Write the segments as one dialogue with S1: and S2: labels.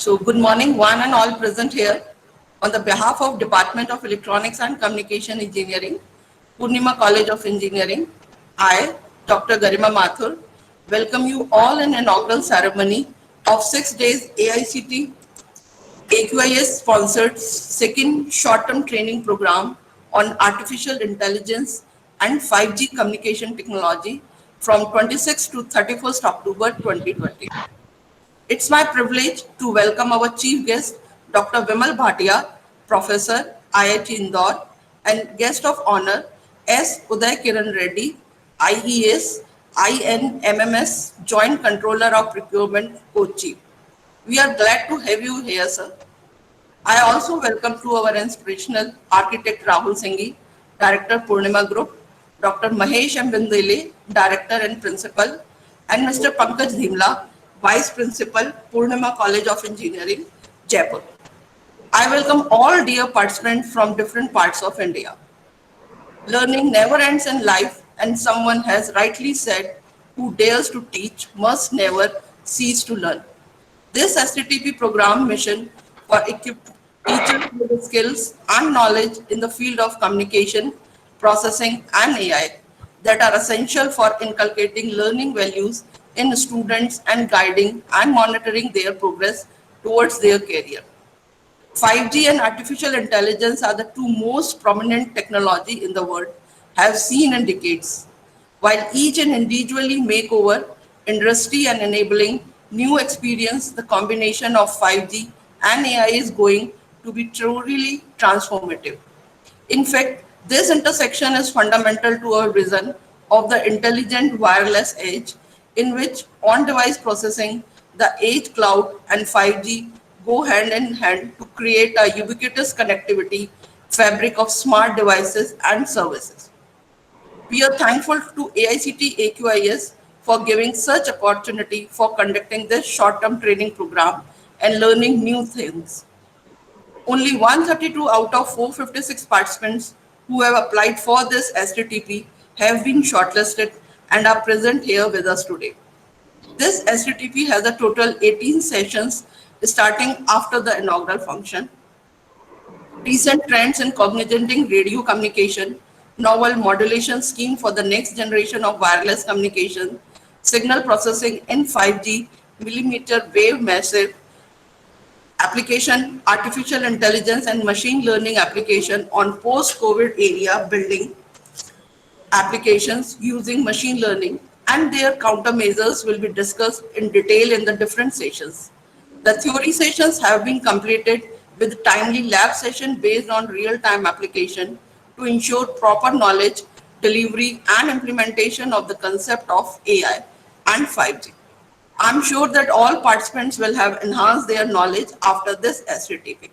S1: So good morning, one and all present here. On the behalf of Department of Electronics and Communication Engineering, Purnima College of Engineering, I, Dr. Garima Mathur, welcome you all in inaugural ceremony of 6 days AICT AQIS sponsored second short-term training program on artificial intelligence and 5G communication technology from 26 to 31st October 2020. It's my privilege to welcome our chief guest, Dr. Vimal Bhatia, Professor, IIT Indore, and guest of honor, S. Uday Kiran Reddy, IES, INMMS, Joint Controller of Procurement, Kochi. We are glad to have you here, sir. I also welcome to our inspirational architect Rahul Singhi, Director Purnima Group, Dr. Mahesh M. Bindele, Director and Principal, and Mr. Pankaj Dhimla, Vice Principal, Purnima College of Engineering, Jaipur. I welcome all dear participants from different parts of India. Learning never ends in life, and someone has rightly said, who dares to teach must never cease to learn. This STTP program mission for equipped teachers with the skills and knowledge in the field of communication, processing, and AI that are essential for inculcating learning values in students and guiding and monitoring their progress towards their career. 5G and artificial intelligence are the two most prominent technology in the world, have seen in decades. While each and individually make over industry and enabling new experience, the combination of 5G and AI is going to be truly transformative. In fact, this intersection is fundamental to our vision of the intelligent wireless edge, in which on-device processing, the edge cloud, and 5G go hand in hand to create a ubiquitous connectivity fabric of smart devices and services. We are thankful to AICT AQIS for giving such opportunity for conducting this short-term training program and learning new things. Only 132 out of 456 participants who have applied for this STTP have been shortlisted and are present here with us today. This STTP has a total 18 sessions starting after the inaugural function. Recent trends in cognitive radio communication, novel modulation scheme for the next generation of wireless communication, signal processing in 5G, millimeter wave massive application, artificial intelligence and machine learning application on post-COVID area building applications using machine learning, and their countermeasures will be discussed in detail in the different sessions. The theory sessions have been completed with timely lab session based on real-time application to ensure proper knowledge, delivery and implementation of the concept of AI and 5G. I'm sure that all participants will have enhanced their knowledge after this STTP.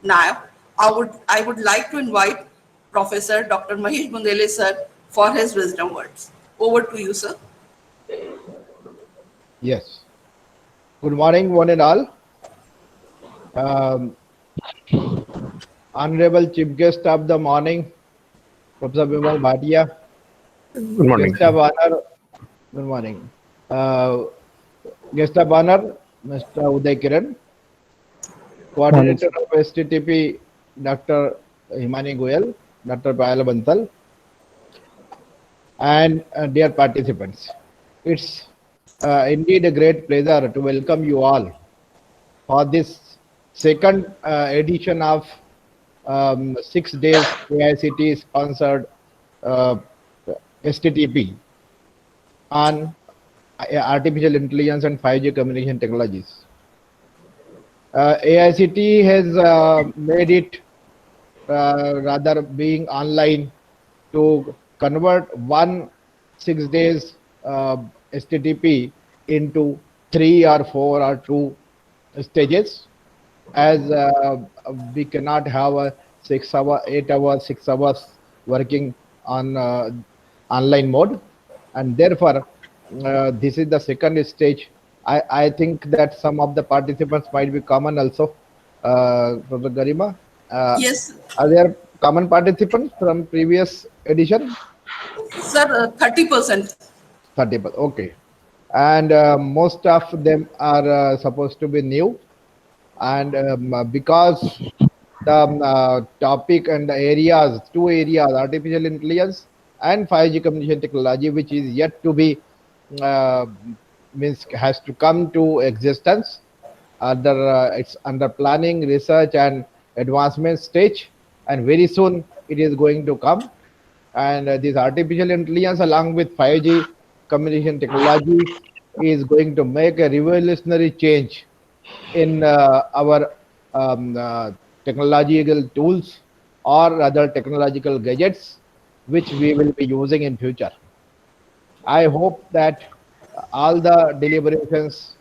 S1: Now, I would like to invite Professor Dr. Mahesh Bundele sir for his wisdom words. Over to you, sir.
S2: Yes. Good morning, one and all. Honorable Chief Guest of the morning, Professor Vimal Bhatia.
S3: Good morning.
S2: Guest of honor, good morning. Guest of honor, Mr. Uday Kiran. Coordinator of STTP, Dr. Himani Goyal, Dr. Payal Bansal, and dear participants. It's indeed a great pleasure to welcome you all for this second edition of 6 days AICT sponsored STTP on artificial intelligence and 5G communication technologies. AICT has made it rather being online to convert 6 days STTP into 3 or 4 or 2 stages, as we cannot have a 6 hour, 8 hours, 6 hours working on online mode, and therefore this is the second stage. I think that some of the participants might be common also. Professor Garima,
S1: Yes,
S2: are there common participants from previous edition?
S1: sir, 30%.
S2: 30%, okay. And most of them are supposed to be new. And because the topic and the areas, two areas, artificial intelligence and 5G communication technology, which is yet to be uh, means has to come to existence. It's under planning, research, and advancement stage, and very soon it is going to come. And this artificial intelligence, along with 5G communication technology, is going to make a revolutionary change in our technological tools or other technological gadgets which we will be using in future. I hope that all the deliberations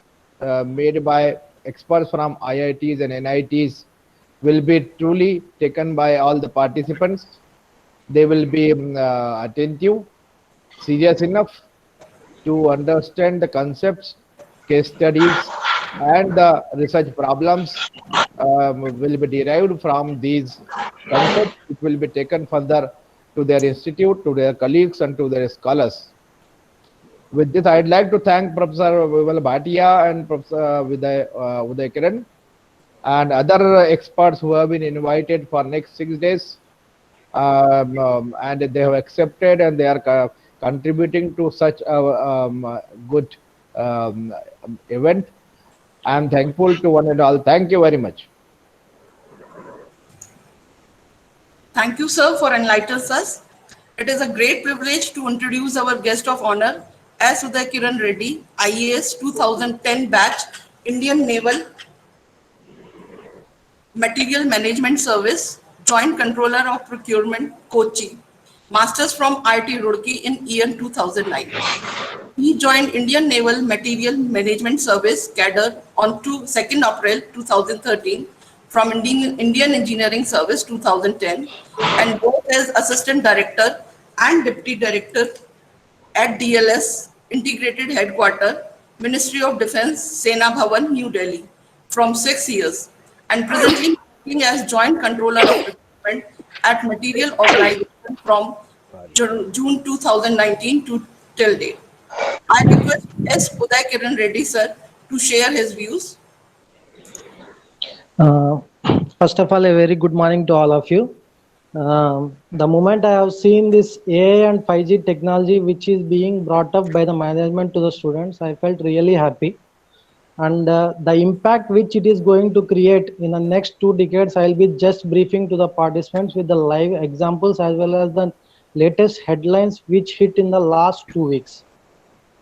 S2: made by experts from IITs and NITs will be truly taken by all the participants. They will be attentive, serious enough to understand the concepts, case studies, and the research problems will be derived from these concepts, which will be taken further to their institute, to their colleagues, and to their scholars. With this, I'd like to thank Professor Vimal Bhatia and Professor Uday Kiran and other experts who have been invited for next 6 days. And they have accepted and they are contributing to such a good event. I am thankful to one and all. Thank you very much.
S1: Thank you, sir, for enlightening us. It is a great privilege to introduce our guest of honor, S. Uday Kiran Reddy, IAS 2010 batch, Indian Naval Material Management Service, Joint Controller of Procurement, Kochi, Masters from IIT Roorkee in year 2009. He joined Indian Naval Material Management Service, cadre, on 2nd April 2013 from Indian Engineering Service 2010 and worked as Assistant Director and Deputy Director at DLS Integrated Headquarters, Ministry of Defence, Sena Bhavan, New Delhi, from 6 years, and presently working as Joint Controller of Procurement at Material Organization from June 2019 to till date. I request S. Uday Kiran Reddy, sir, to share his views.
S3: Uh, First of all, a very good morning to all of you. The moment I have seen this AI and 5G technology which is being brought up by the management to the students, I felt really happy. And the impact which it is going to create in the next 2 decades, I'll be just briefing to the participants with the live examples as well as the latest headlines which hit in the last 2 weeks.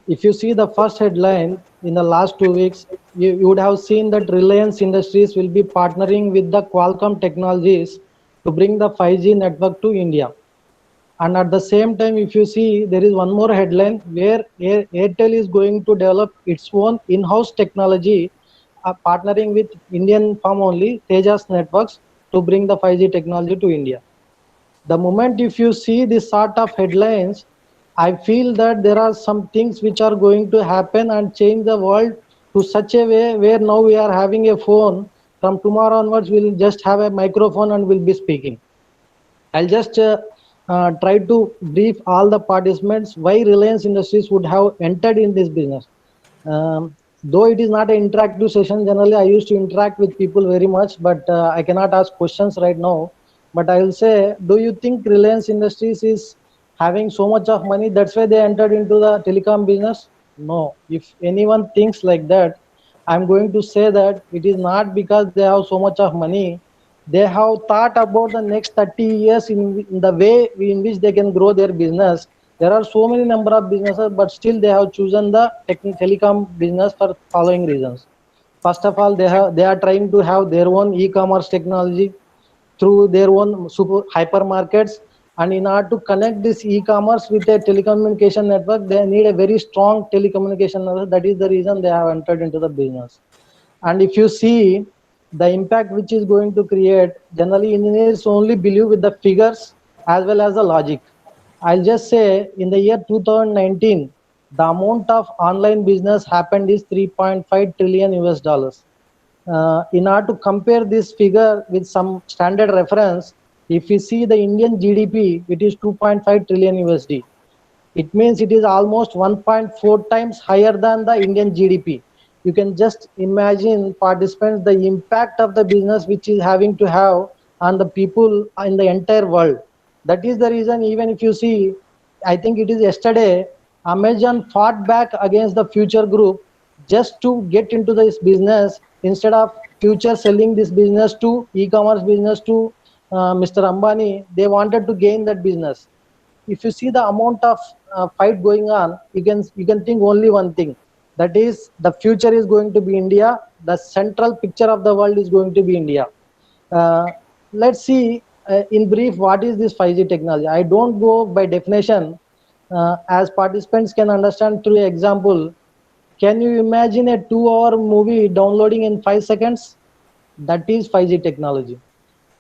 S3: If you see the first headline in the last 2 weeks, you would have seen that Reliance Industries will be partnering with the Qualcomm Technologies to bring the 5G network to India. And at the same time, if you see, there is one more headline where Airtel is going to develop its own in-house technology, partnering with Indian firm only, Tejas Networks, to bring the 5G technology to India. The moment if you see this sort of headlines, I feel that there are some things which are going to happen and change the world to such a way where now we are having a phone. From tomorrow onwards, we'll just have a microphone and we'll be speaking. I'll just try to brief all the participants why Reliance Industries would have entered in this business. Though it is not an interactive session, generally I used to interact with people very much, but I cannot ask questions right now. But I will say, do you think Reliance Industries is having so much of money, that's why they entered into the telecom business? No. If anyone thinks like that, I'm going to say that it is not because they have so much of money. They have thought about the next 30 years in the way in which they can grow their business. There are so many number of businesses, but still they have chosen the telecom business for following reasons. First of all, they are trying to have their own e-commerce technology through their own super hypermarkets. And in order to connect this e-commerce with a telecommunication network, they need a very strong telecommunication network. That is the reason they have entered into the business. And if you see the impact which is going to create, generally engineers only believe with the figures as well as the logic. I'll just say in the year 2019, the amount of online business happened is 3.5 trillion US dollars. In order to compare this figure with some standard reference, if we see the Indian GDP, it is 2.5 trillion USD. It means it is almost 1.4 times higher than the Indian GDP. you can just imagine, participants, the impact of the business which is having to have on the people in the entire world. That is the reason, even if you see, I think it is yesterday, Amazon fought back against the Future Group just to get into this business. Instead of Future selling this business to e-commerce business to Mr. Ambani, they wanted to gain that business. If you see the amount of fight going on, you can think only one thing, that is the future is going to be India. The central picture of the world is going to be India. uh, let's see in brief what is this 5G technology. I don't go by definition, as participants can understand through example. Can you imagine a 2-hour movie downloading in 5 seconds? That is 5G technology.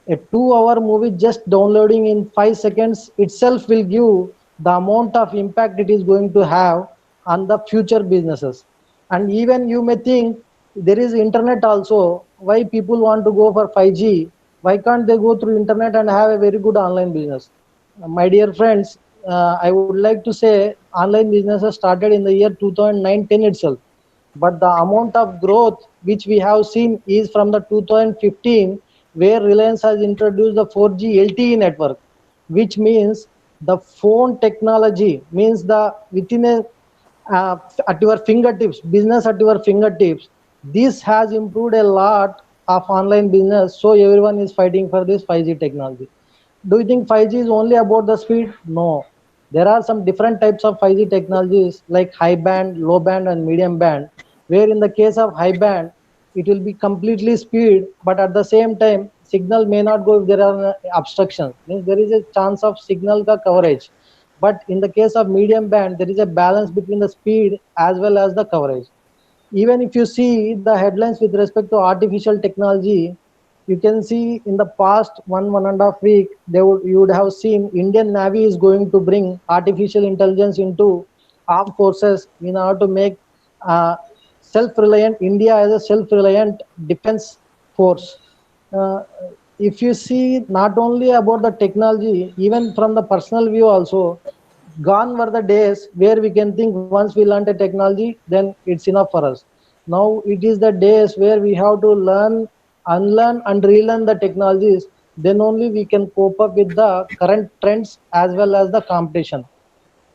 S3: A 2-hour movie just downloading in 5 seconds itself will give the amount of impact it is going to have on the future businesses. And even you may think there is internet also, why people want to go for 5G, why can't they go through internet and have a very good online business? My dear friends, I would like to say online businesses started in the year 2009-10 itself, but the amount of growth which we have seen is from the 2015, where Reliance has introduced the 4G LTE network, which means the phone technology, means the within a at your fingertips, business at your fingertips. This has improved a lot of online business, so everyone is fighting for this 5G technology. Do you think 5G is only about the speed? No. There are some different types of 5G technologies like high band, low band, and medium band, where in the case of high band, it will be completely speed, but at the same time, signal may not go if there are obstructions. Means there is a chance of signal ka coverage. But in the case of medium band, there is a balance between the speed as well as the coverage. Even if you see the headlines with respect to artificial technology, you can see in the past 1.5 week, you would have seen Indian Navy is going to bring artificial intelligence into armed forces in order to make uh, self-reliant India as a self-reliant defense force. Uh, if you see not only about the technology, even from the personal view also, gone were the days where we can think once we learned a technology, then it's enough for us. Now it is the days where we have to learn, unlearn, and relearn the technologies. Then only we can cope up with the current trends as well as the competition.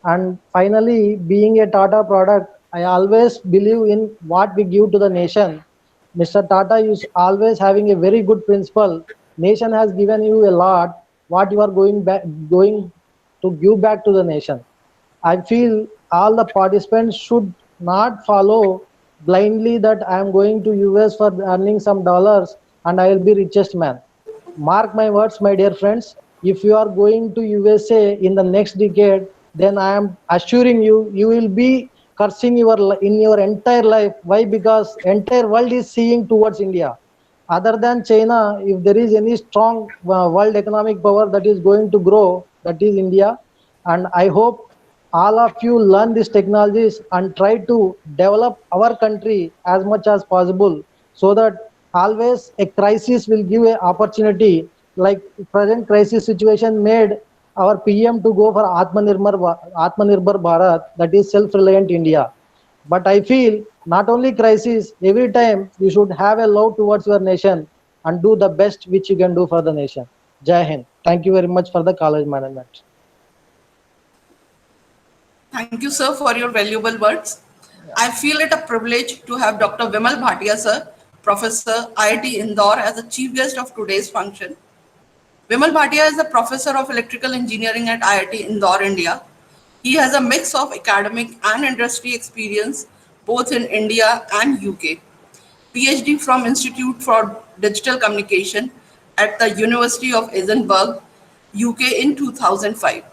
S3: And finally, being a Tata product, I always believe in what we give to the nation. Mr. Tata is always having a very good principle. Nation has given you a lot. What you are going to give back to the nation. I feel all the participants should not follow blindly that I am going to US for earning some dollars and I will be richest man. Mark my words, my dear friends. If you are going to USA in the next decade, then I am assuring you, you will be cursing in your entire life. Why? Because entire world is seeing towards India. Other than China, if there is any strong world economic power that is going to grow, that is India. And I hope all of you learn these technologies and try to develop our country as much as possible, so that always a crisis will give an opportunity. Like present crisis situation made our PM to go for Atmanirbhar Bharat, that is self-reliant India. But I feel not only crisis, every time you should have a love towards your nation and do the best which you can do for the nation. Jai Hind. Thank you very much for the college management.
S1: Thank you, sir, for your valuable words. I feel it a privilege to have Dr. Vimal Bhatia, sir, Professor, IIT Indore, as the chief guest of today's function. Vimal Bhatia is a professor of electrical engineering at IIT Indore, India. He has a mix of academic and industry experience both in India and UK. PhD from Institute for Digital Communication at the University of Edinburgh, UK in 2005.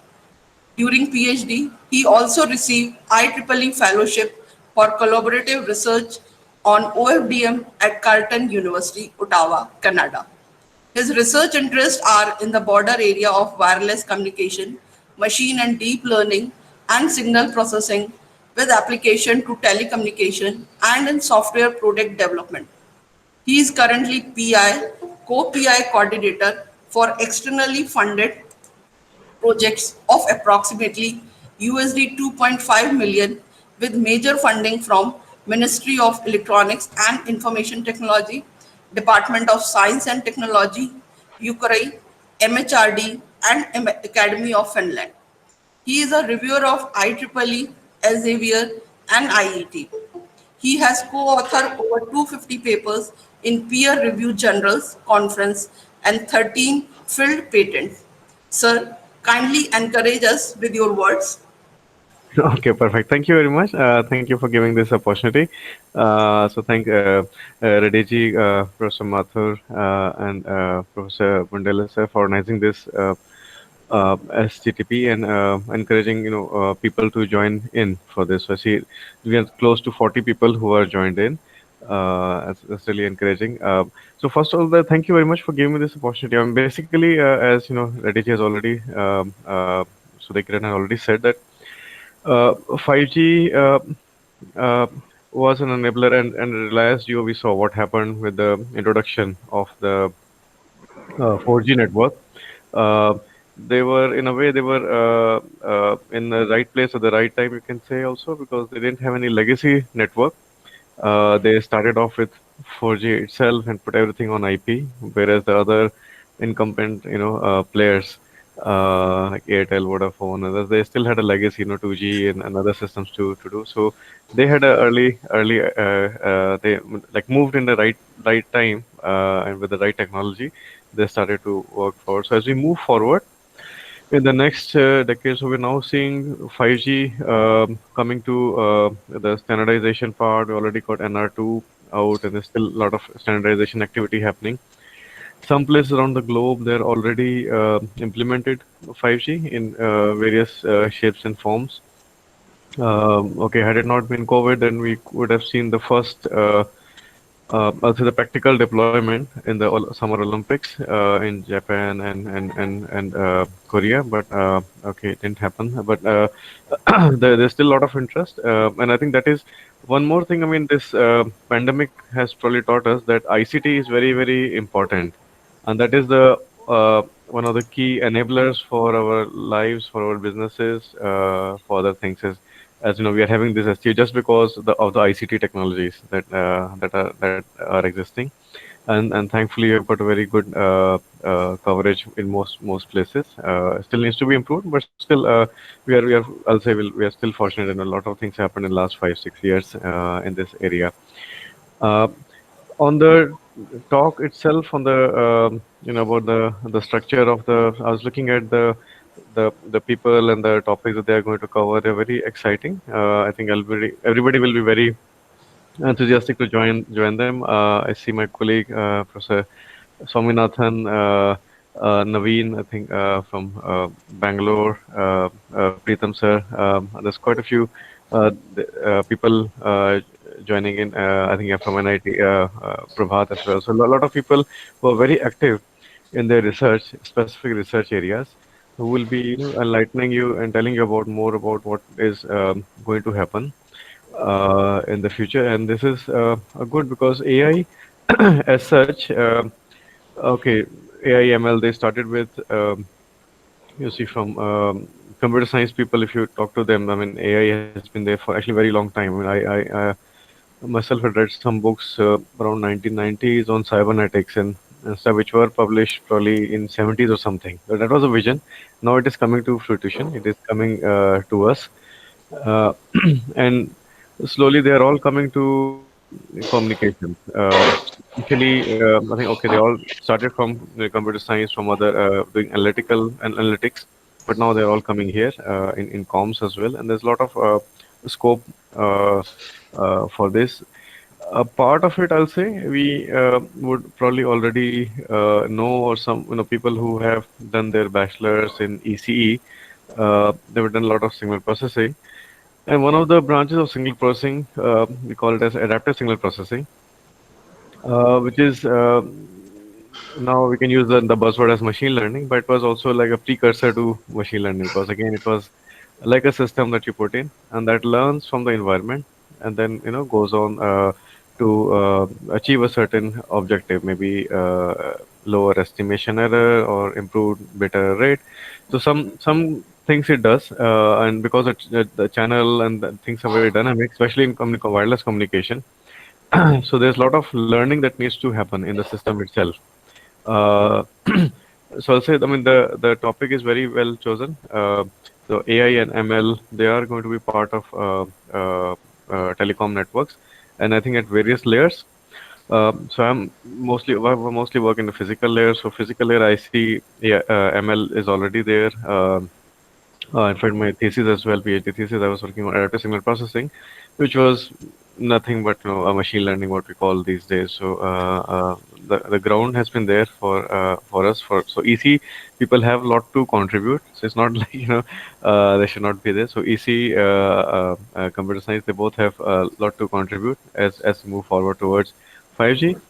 S1: During PhD, he also received IEEE Fellowship for Collaborative Research on OFDM at Carleton University, Ottawa, Canada. His research interests are in the border area of wireless communication, machine and deep learning, and signal processing with application to telecommunication and in software product development. He is currently PI, co-PI coordinator for externally funded projects of approximately USD 2.5 million with major funding from Ministry of Electronics and Information Technology, Department of Science and Technology, UKRI, MHRD, and Academy of Finland. He is a reviewer of IEEE, Elsevier, and IET. He has co-authored over 250 papers in peer-reviewed journals, conference, and 13 field patents. Sir, kindly encourage us with your words.
S4: Okay, perfect. Thank you very much. Thank you for giving this opportunity. So thank Reddy Professor Mathur, and Professor Bundela sir for organizing this STTP and encouraging people to join in for this. So I see we are close to 40 people who are joined in. That's really encouraging. So first of all, thank you very much for giving me this opportunity. Basically, as you know, Reddy has already, Sudhir has already said that 5G uh, was an enabler, and Reliance Jio, we saw what happened with the introduction of the 4G network. Uh, they were, in a way, they were in the right place at the right time, you can say also, because they didn't have any legacy network. They started off with 4G itself and put everything on IP, whereas the other incumbent, players like Airtel, Vodafone, others, they still had a legacy, 2G and other systems to do. So they had a early, they like moved in the right time and with the right technology, they started to work forward. So as we move forward, in the next decade, so we're now seeing 5G coming to the standardization part. We already got NR2 out, and there's still a lot of standardization activity happening. Some places around the globe, they're already implemented 5G in various shapes and forms. Okay, had it not been COVID, then we would have seen the first also the practical deployment in the Summer Olympics in Japan and Korea, but okay, it didn't happen. But there's still a lot of interest, and I think that is one more thing. I mean, this pandemic has probably taught us that ICT is very important, and that is the one of the key enablers for our lives, for our businesses, for other things. Is as you know, we are having this STU just because of the ICT technologies that are existing, and thankfully we've got a very good coverage in most places. Still needs to be improved, but still we are I'll say we are still fortunate, and a lot of things happened in the last 5-6 years in this area. Uh, on the talk itself, on the about the structure of the, I was looking at the people and the topics that they are going to cover. They're very exciting. I think everybody will be very enthusiastic to join them. I see my colleague Professor Swaminathan, Naveen, I think from Bangalore, Preetham sir. There's quite a few people joining in. I think from NIT, Prabhat as well. So a lot of people who are very active in their research, specific research areas, who will be enlightening you and telling you about more about what is going to happen in the future. And this is good because AI, as such, okay, AI ML, they started with, you see, from computer science people, if you talk to them, I mean, AI has been there for actually a very long time. I mean, I myself had read some books around 1990s on cybernetics and stuff, which were published probably in 70s or something. But that was a vision. Now it is coming to fruition. It is coming to us. Uh, and slowly they are all coming to communication. Actually, I think okay, they all started from computer science, from other doing analytical and analytics, but now they're all coming here in comms as well. And there's a lot of scope for this. A part of it, I'll say, we would probably already know, or some people who have done their bachelor's in ECE, they've done a lot of signal processing. And one of the branches of signal processing, we call it as adaptive signal processing, which is now we can use the buzzword as machine learning, but it was also like a precursor to machine learning, because again, it was like a system that you put in and that learns from the environment, and then goes on to achieve a certain objective, maybe lower estimation error or improved bit error rate. So some things it does, and because the channel and the things are very dynamic, especially in wireless communication. So there's a lot of learning that needs to happen in the system itself. Uh, so I'll say, I mean, the topic is very well chosen. So AI and ML, they are going to be part of telecom networks, and I think at various layers. So mostly work in the physical layer. So physical layer, I see, yeah, ML is already there. In fact, my thesis as well, PhD thesis, I was working on adaptive signal processing, which was nothing but a machine learning, what we call these days. So the ground has been there for us. So EC people have a lot to contribute. So it's not like they should not be there. So EC computer science, they both have a lot to contribute as we move forward towards 5G.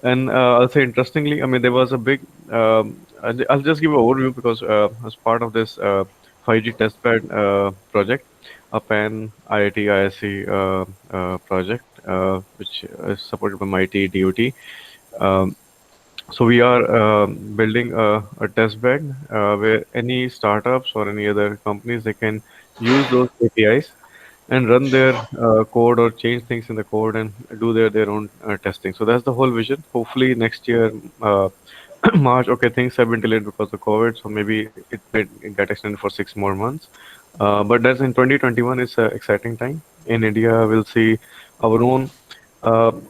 S4: And I'll say interestingly, I mean, there was a big. I'll just give an overview because as part of this 5G testbed project, a PAN IIT ISC project, which is supported by MIT DOT. Um, so we are building a test bed where any startups or any other companies, they can use those APIs and run their code or change things in the code and do their own testing. So that's the whole vision. Hopefully next year, March. Okay, things have been delayed because of COVID, so maybe it might get extended for 6 more months. But that's in 2021 is an exciting time. In India, we'll see our own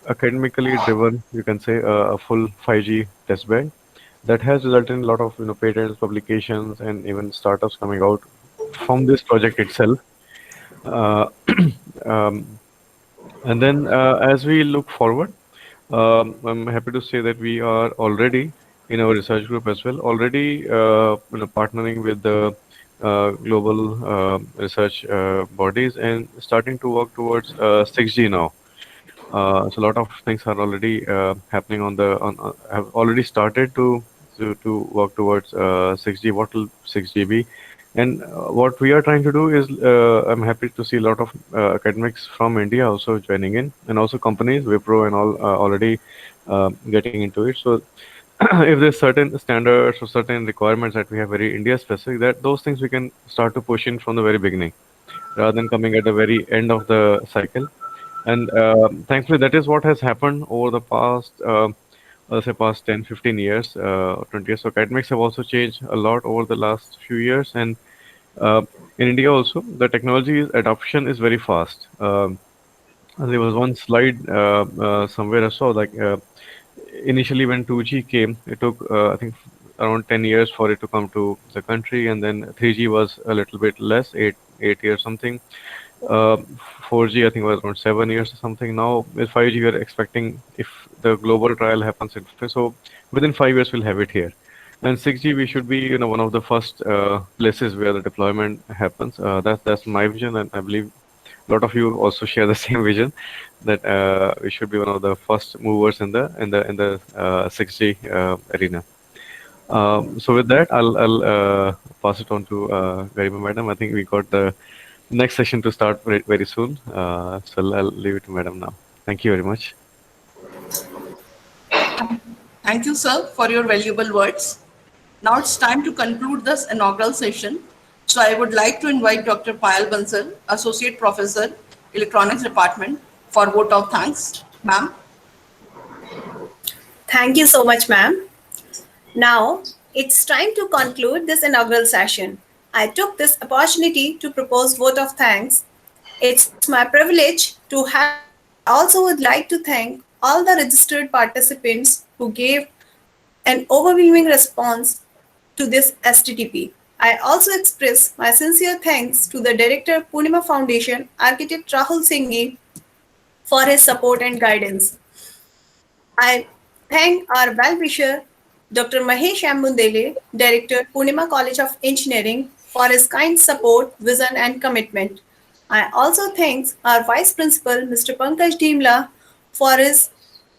S4: academically driven, you can say, a full 5G test bed that has resulted in a lot of patents, publications, and even startups coming out from this project itself. Uh, um, and then as we look forward, I'm happy to say that we are already in our research group as well, already partnering with the global research bodies and starting to work towards 6G now. So a lot of things are already happening have already started to work towards 6G. What will 6G be? And what we are trying to do is, I'm happy to see a lot of academics from India also joining in, and also companies, Wipro and all, already getting into it. So if there's certain standards or certain requirements that we have very India specific, that those things we can start to push in from the very beginning, rather than coming at the very end of the cycle. And thankfully, that is what has happened over the past, let's say, past 10, 15 years, 20 years. So academics have also changed a lot over the last few years. And in India also, the technology adoption is very fast. There was one slide somewhere I saw, like initially when 2G came, it took, I think, around 10 years for it to come to the country. And then 3G was a little bit less, 8 years something. Uh, 4G, I think, was around 7 years or something. Now with 5G, we are expecting, if the global trial happens so within 5 years we'll have it here. And 6G, we should be, one of the first places where the deployment happens. That's my vision, and I believe a lot of you also share the same vision that we should be one of the first movers in the 6G arena. So with that, I'll pass it on to Garima Madam. I think we got the next session to start very, very soon. So I'll leave it to Madam now. Thank you very much.
S1: Thank you, sir, for your valuable words. Now it's time to conclude this inaugural session. So I would like to invite Dr. Payal Bansal, Associate Professor, Electronics Department, for vote of thanks. Ma'am.
S5: Thank you so much, ma'am. Now, it's time to conclude this inaugural session. I took this opportunity to propose vote of thanks. It's my privilege to have. I also would like to thank all the registered participants who gave an overwhelming response to this STTP. I also express my sincere thanks to the Director Purnima Foundation, Architect Rahul Singhi, for his support and guidance. I thank our well-wisher, Dr. Mahesh Ambundele, Director, Purnima College of Engineering, for his kind support, vision, and commitment. I also thank our Vice Principal, Mr. Pankaj Dhimla, for his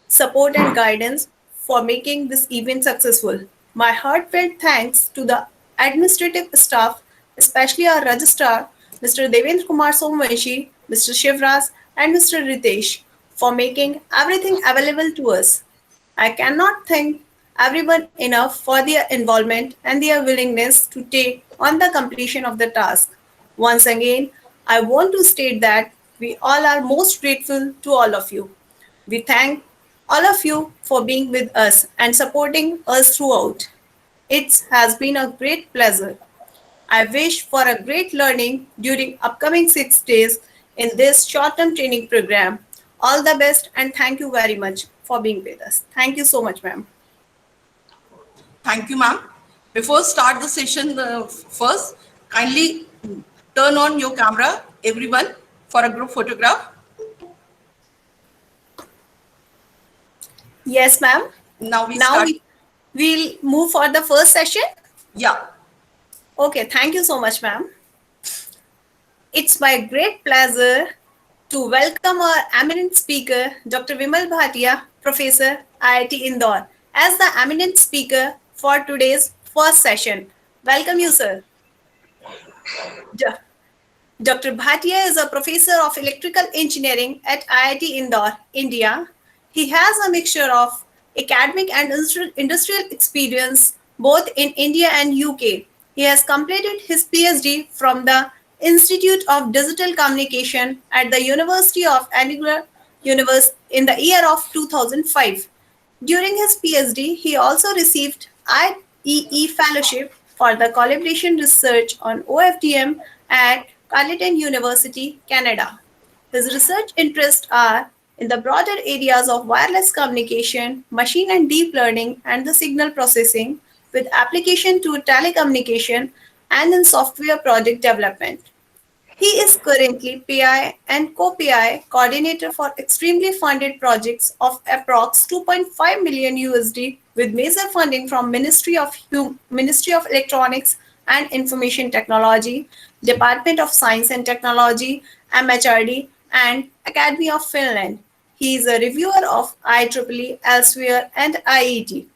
S5: support and guidance for making this event successful. My heartfelt thanks to the administrative staff, especially our registrar, Mr. Devendra Kumar Somvanshi, Mr. Shivraj, and Mr. Ritesh, for making everything available to us. I cannot thank everyone enough for their involvement and their willingness to take on the completion of the task. Once again, I want to state that we all are most grateful to all of you. We thank all of you for being with us and supporting us throughout. It has been a great pleasure. I wish for a great learning during upcoming 6 days in this short-term training program. All the best and thank you very much for being with us. Thank you so much, ma'am.
S1: Thank you, ma'am. Before start the session, first, kindly turn on your camera, everyone, for a group photograph.
S5: Yes, ma'am.
S1: Now we
S5: Now
S1: start.
S5: we'll move for the first session.
S1: Yeah.
S5: Okay, thank you so much, ma'am. It's my great pleasure to welcome our eminent speaker, Dr. Vimal Bhatia, Professor, IIT Indore, as the eminent speaker for today's first session. Welcome you, sir. Dr. Bhatia is a professor of electrical engineering at IIT Indore, India. He has a mixture of academic and industrial experience both in India and UK. He has completed his PhD from the Institute of Digital Communication at the University of Edinburgh in the year of 2005. During his PhD, he also received IEE Fellowship for the collaboration research on OFDM at Carleton University, Canada. His research interests are in the broader areas of wireless communication, machine and deep learning, and the signal processing, with application to telecommunication and in software project development. He is currently PI and co-PI coordinator for extremely funded projects of approx 2.5 million USD with major funding from Ministry of Electronics and Information Technology, Department of Science and Technology, MHRD, and Academy of Finland. He is a reviewer of IEEE, Elsewhere, and IET.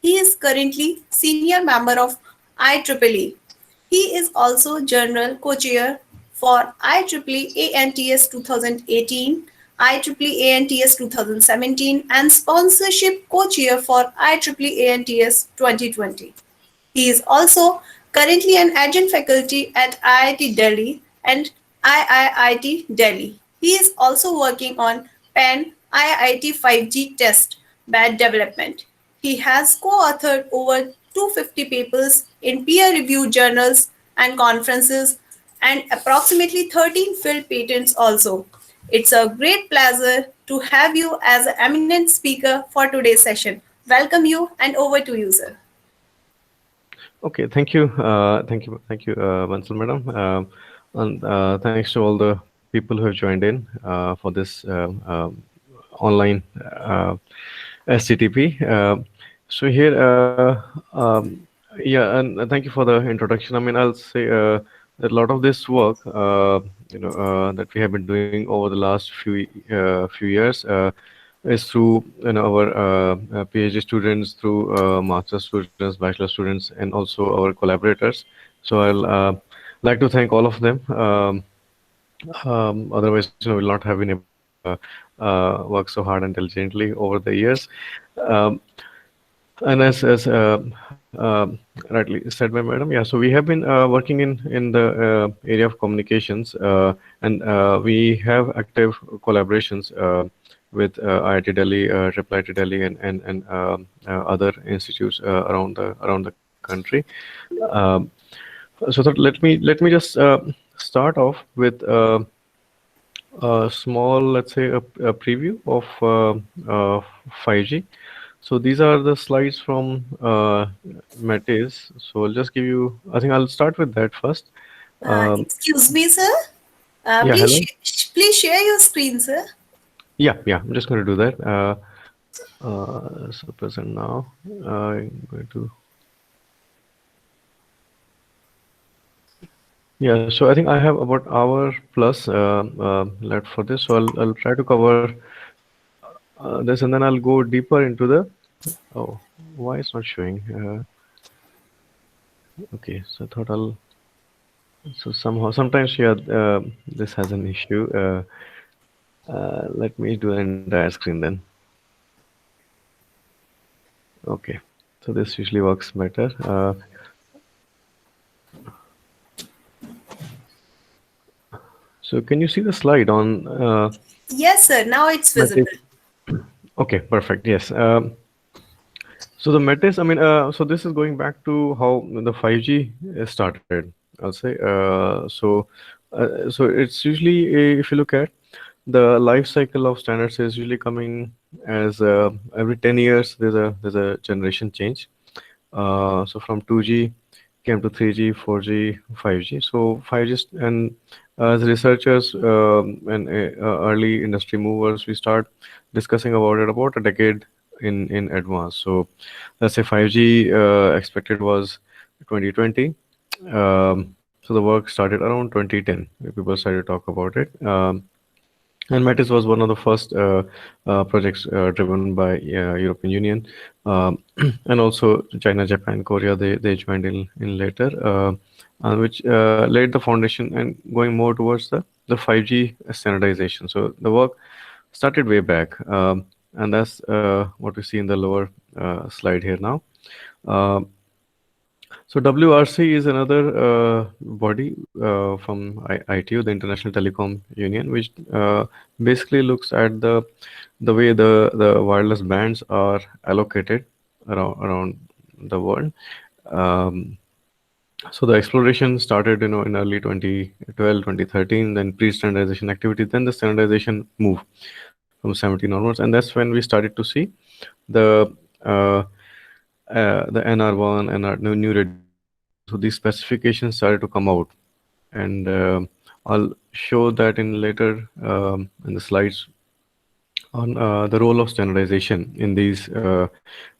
S5: He is currently senior member of IEEE. He is also general co-chair for IEEE ANTS 2018, IEEE ANTS 2017, and sponsorship co-chair for IEEE ANTS 2020. He is also currently an adjunct faculty at IIT Delhi and IIIT Delhi. He is also working on PAN IIT 5G test bed development. He has co-authored over 250 papers in peer-reviewed journals and conferences and approximately 13 field patents also. It's a great pleasure to have you as an eminent speaker for today's session. Welcome you and over to you, sir.
S4: Okay, thank you, Bansal madam, and thanks to all the people who have joined in for this online STTP. So here, yeah, and thank you for the introduction. I mean, I'll say that a lot of this work, that we have been doing over the last few years is through our PhD students, through master students, bachelor students, and also our collaborators. So I'll like to thank all of them. Otherwise, we'll not have been able to work so hard and diligently over the years. And as rightly said by madam, yeah. So we have been working in the area of communications, and we have active collaborations with IIT Delhi, IIT Delhi, and other institutes around the country. So that let me just start off with a small, let's say, a preview of 5G. So these are the slides from Mate's. So I'll just give you, I think I'll start with that first.
S5: Excuse me, sir.
S4: Yeah, hello.
S5: Please share your screen, sir.
S4: Yeah, I'm just going to do that. So present now. I'm going to. Yeah, so I think I have about hour plus left for this. So I'll try to cover this, and then I'll go deeper into the. Oh, why it's not showing? Okay, so I thought I'll. So sometimes, yeah, this has an issue. Let me do an entire screen then. Okay, so this usually works better. So can you see the slide on
S5: Yes, sir. Now it's
S4: Metis?
S5: visible.
S4: Okay, perfect. Yes. So the Metis, I mean, so this is going back to how the 5G is started, I'll say. So it's usually, if you look at the life cycle of standards is usually coming as every 10 years there's a generation change. So from 2G came to 3G, 4G, 5G. So 5G and as researchers and early industry movers, we start discussing about it about a decade in advance. So let's say 5G expected was 2020. So the work started around 2010. People started to talk about it. And Metis was one of the first projects driven by European Union, um, and also China, Japan, Korea. They joined in later, which laid the foundation and going more towards the 5G standardization. So the work started way back, and that's what we see in the lower slide here now. Um so WRC is another body from ITU, the International Telecom Union, which basically looks at the way the wireless bands are allocated around the world. Um, so the exploration started, in early 2012, 2013, then pre-standardization activity, then the standardization move from 17 onwards, and that's when we started to see the uh, the NR1 and our new radio frequencies. So these specifications started to come out, and I'll show that in later in the slides on the role of standardization in these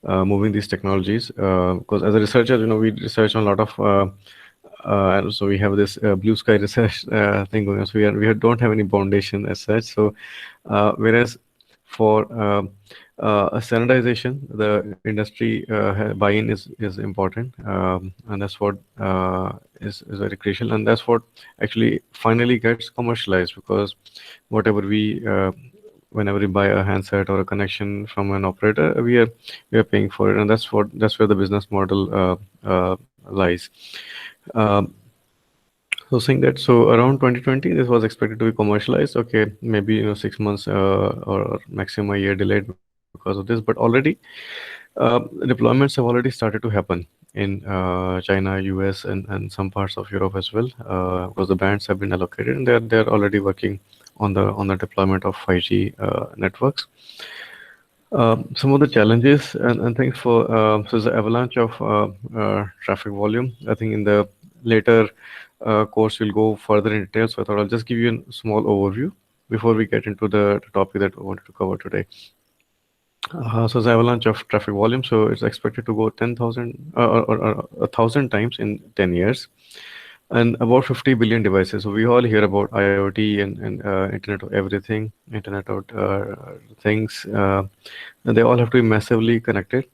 S4: moving these technologies. Because as a researcher, we research on a lot of. And so we have this blue sky research thing going on. So don't have any foundation as such. So whereas for a standardization, the industry buy-in is important, and that's what is very crucial, and that's what actually finally gets commercialized, because whatever whenever we buy a handset or a connection from an operator, we are paying for it, and that's where the business model lies. Um, so saying that, so around 2020, this was expected to be commercialized. Okay, maybe 6 months or maximum a year delayed because of this, but already deployments have already started to happen in China, US, and some parts of Europe as well, because the bands have been allocated and they're already working on the deployment of 5G networks. Some of the challenges and things so the avalanche of traffic volume. I think in the later course we'll go further in detail. So I thought I'll just give you a small overview before we get into the topic that I wanted to cover today. So the avalanche of traffic volume. So it's expected to go 10,000 or 1,000 times in 10 years, and about 50 billion devices. So we all hear about IoT and Internet of Everything, Internet of Things, and they all have to be massively connected.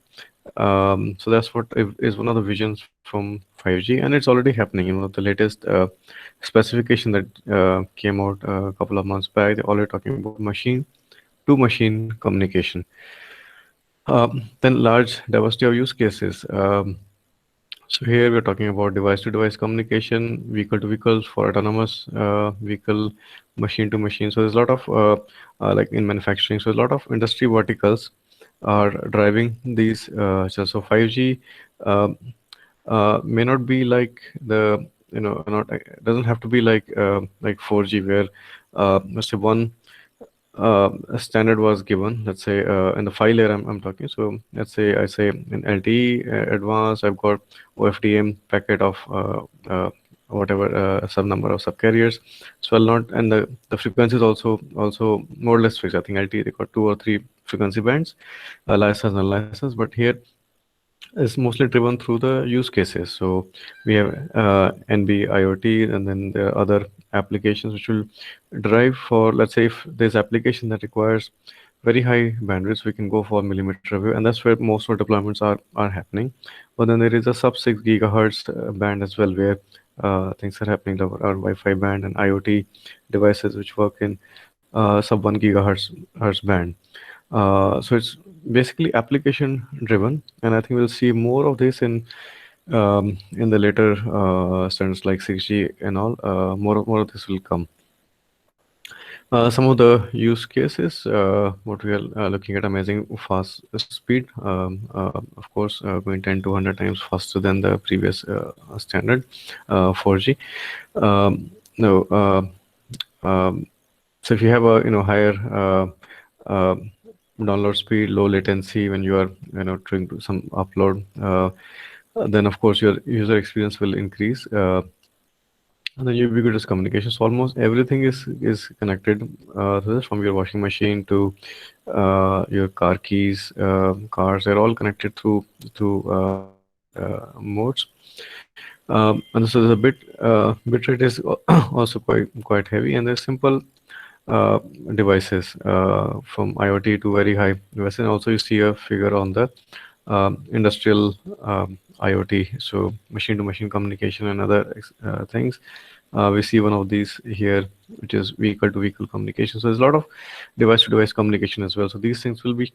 S4: So that's what is one of the visions from 5G, and it's already happening. The latest specification that came out a couple of months back, they're already talking about machine-to-machine communication. Then large diversity of use cases. So here we're talking about device-to-device communication, vehicle-to-vehicles for autonomous vehicle, machine-to-machine. So there's a lot of like in manufacturing. So a lot of industry verticals are driving these. So 5G may not be like the not doesn't have to be like 4G, where let's say one a standard was given, let's say in the 5 layer I'm talking. So let's say I say in LTE advanced, I've got OFDM packet of whatever some number of subcarriers. So I'll not, and the frequencies also more or less fixed. I think LTE they got 2 or 3 frequency bands, license and license, but here is mostly driven through the use cases. So we have NB IoT, and then there are other applications which will drive for, let's say, if there's application that requires very high bandwidth, we can go for millimeter wave, and that's where most of the deployments are happening. But then there is a sub 6 gigahertz band as well, where things are happening, our Wi-Fi band and IoT devices which work in sub 1 gigahertz band. So it's basically application driven, and I think we'll see more of this in the later standards like 6G and all. More of this will come. Some of the use cases, what we are looking at, amazing fast speed, of course, going 10 to 100 times faster than the previous standard 4G. No, so if you have a higher uh, download speed, low latency when you are trying to some upload, then of course your user experience will increase. And then ubiquitous communication. So almost everything is connected from your washing machine to your car keys, cars. They're all connected through different modes. And so the bit rate is also quite heavy, and there's simple uh, devices from IoT to very high devices. And also you see a figure on the industrial IoT, so machine-to-machine communication and other things. We see one of these here, which is vehicle-to-vehicle communication. So there's a lot of device-to-device communication as well. So these things will be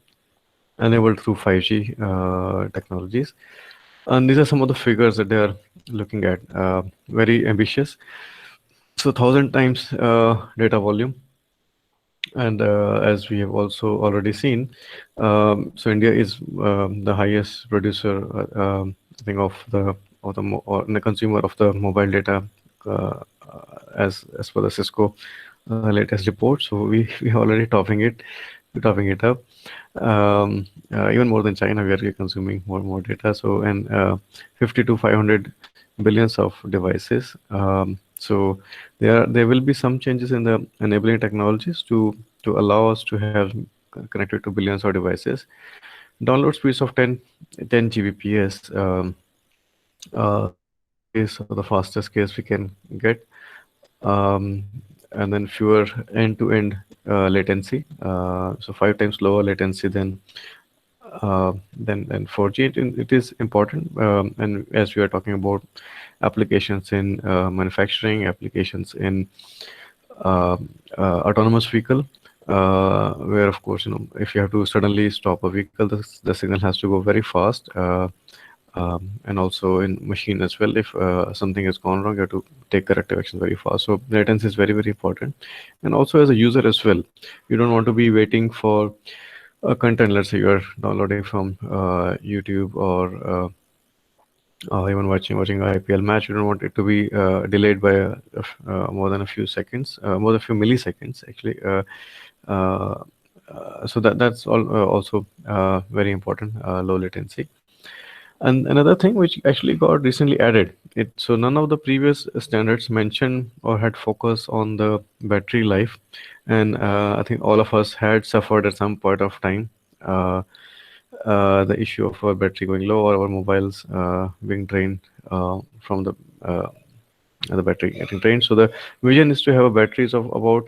S4: enabled through 5G technologies. And these are some of the figures that they are looking at. Very ambitious. So 1,000 times data volume. And as we have also already seen, so India is the highest producer, I think, of the consumer of the mobile data, as per the Cisco latest report. So we are already topping it up. Even more than China, we are consuming more data. So, and 50 to 500 billions of devices. So there will be some changes in the enabling technologies to allow us to have connected to billions of devices. Download speeds of 10 Gbps. Is the fastest case we can get, and then fewer end-to-end latency. So 5 times lower latency than 4G. It is important, and as we are talking about applications in manufacturing, applications in autonomous vehicle, where of course if you have to suddenly stop a vehicle, the signal has to go very fast. And also in machine as well, if something has gone wrong, you have to take corrective action very fast. So latency is very important. And also as a user as well, you don't want to be waiting for content. Let's say you are downloading from YouTube or even watching an IPL match. You don't want it to be delayed by more than a few seconds, more than a few milliseconds actually. So that's also very important, low latency. And another thing which actually got recently added, so none of the previous standards mentioned or had focus on the battery life, and I think all of us had suffered at some point of time the issue of our battery going low or our mobiles being drained from the battery getting drained. So the vision is to have a batteries of about,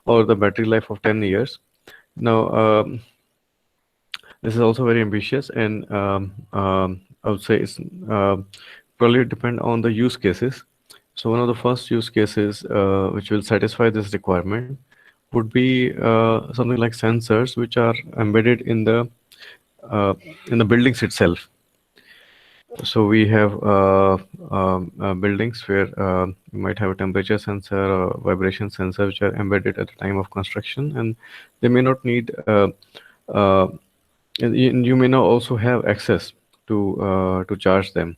S4: or the battery life of 10 years. Now, this is also very ambitious, and I would say it's probably depend on the use cases. So one of the first use cases which will satisfy this requirement would be something like sensors which are embedded in the buildings itself. So we have buildings where you might have a temperature sensor or vibration sensor which are embedded at the time of construction, and they may not need you may not also have access to charge them,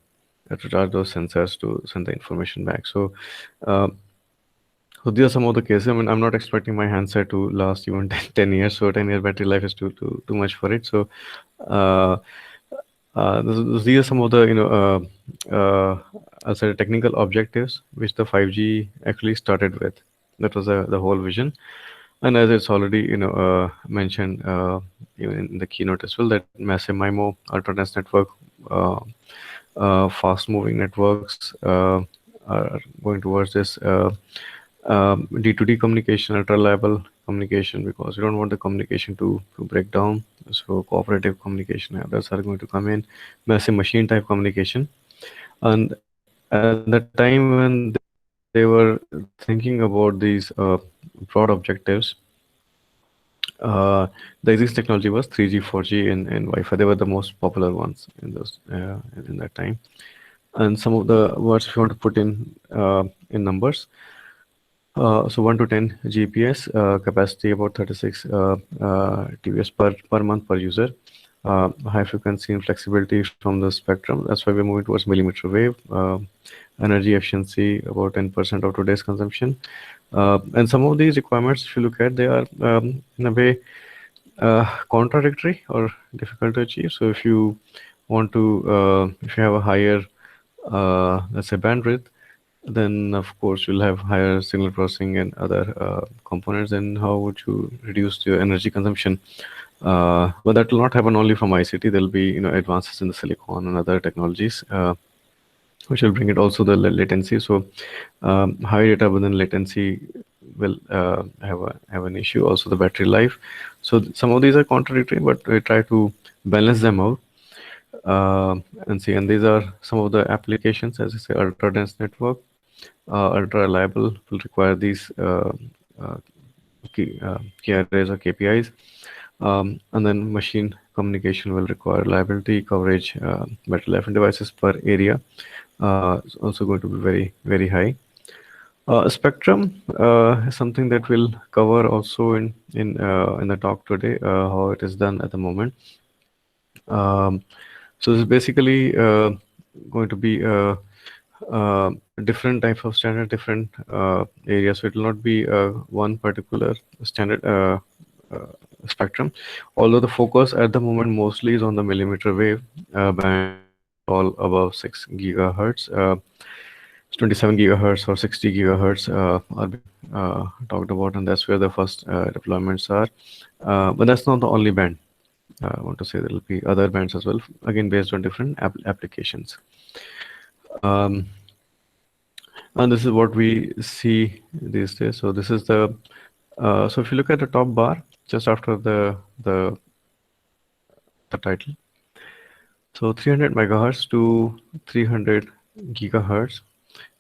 S4: to charge those sensors to send the information back. So so these are some of the cases. I mean, I'm not expecting my handset to last even 10 years. So 10-year battery life is too much for it. So these are some of the I'll say technical objectives which the 5G actually started with. That was the whole vision. And as it's already mentioned even in the keynote as well, that massive MIMO, ultra dense network, fast moving networks are going towards this D2D communication, ultra reliable communication, because you don't want the communication to break down. So cooperative communication, others are going to come in, massive machine type communication. And at the time when they were thinking about these broad objectives, The existing technology was 3G, 4G, and Wi-Fi. They were the most popular ones in that time. And some of the words if you want to put in numbers. So 1 to 10 GPS capacity about 36 TBS per month per user. High frequency and flexibility from the spectrum. That's why we're moving towards millimeter wave. Energy efficiency about 10% of today's consumption. And some of these requirements, if you look at, they are in a way contradictory or difficult to achieve. So if you want to, if you have a higher, let's say, bandwidth, then of course you'll have higher signal processing and other components. Then how would you reduce your energy consumption? But that will not happen only from ICT. There'll be advances in the silicon and other technologies which will bring it also the latency. So high data within latency will have an issue. Also the battery life. So some of these are contradictory, but we try to balance them out. And see, and these are some of the applications, as I say, ultra dense network, ultra reliable will require these key arrays or KPIs. And then machine communication will require reliability, coverage, battery life and devices per area. It's also going to be very, very high. Spectrum is something that we'll cover also in the talk today, how it is done at the moment. So this is basically going to be different type of standard, different areas. So it will not be one particular standard spectrum. Although the focus at the moment mostly is on the millimeter wave band, all above 6 gigahertz. 27 gigahertz or 60 gigahertz are being talked about, and that's where the first deployments are. But that's not the only band. I want to say there will be other bands as well, again based on different applications. And this is what we see these days. So this is the so if you look at the top bar just after the title, so 300 megahertz to 300 gigahertz.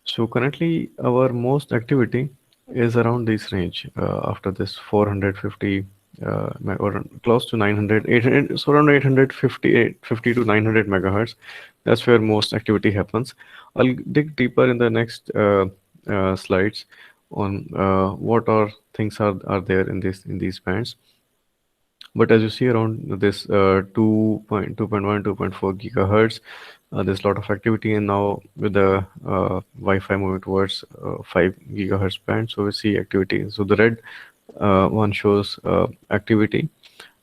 S4: So currently our most activity is around this range after this 450 or close to 900, 800, so around 850 to 900 megahertz. That's where most activity happens. I'll dig deeper in the next slides on what are things are there in these bands. But as you see around this 2.1, 2.4 gigahertz, there's a lot of activity, and now with the Wi-Fi moving towards 5 gigahertz band, so we see activity. So the red one shows activity,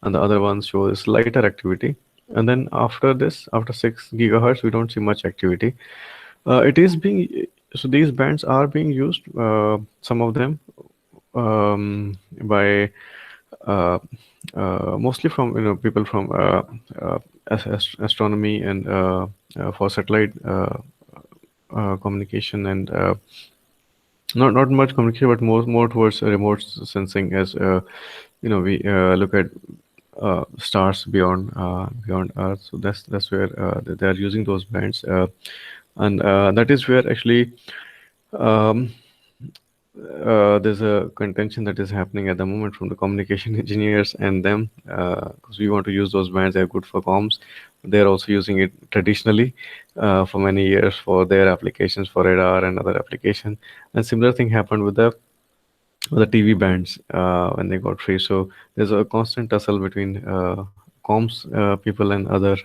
S4: and the other one shows lighter activity. And then after this, after 6 gigahertz, we don't see much activity. It is being so these bands are being used, some of them by mostly from people from astronomy and for satellite communication, and not much communication, but more towards remote sensing, as we look at stars beyond Earth. So that's where they are using those bands, and that is where actually there's a contention that is happening at the moment from the communication engineers and them, because we want to use those bands. They're good for comms. They're also using it traditionally for many years for their applications, for radar and other application. And similar thing happened with the TV bands when they got free. So there's a constant tussle between comms people and other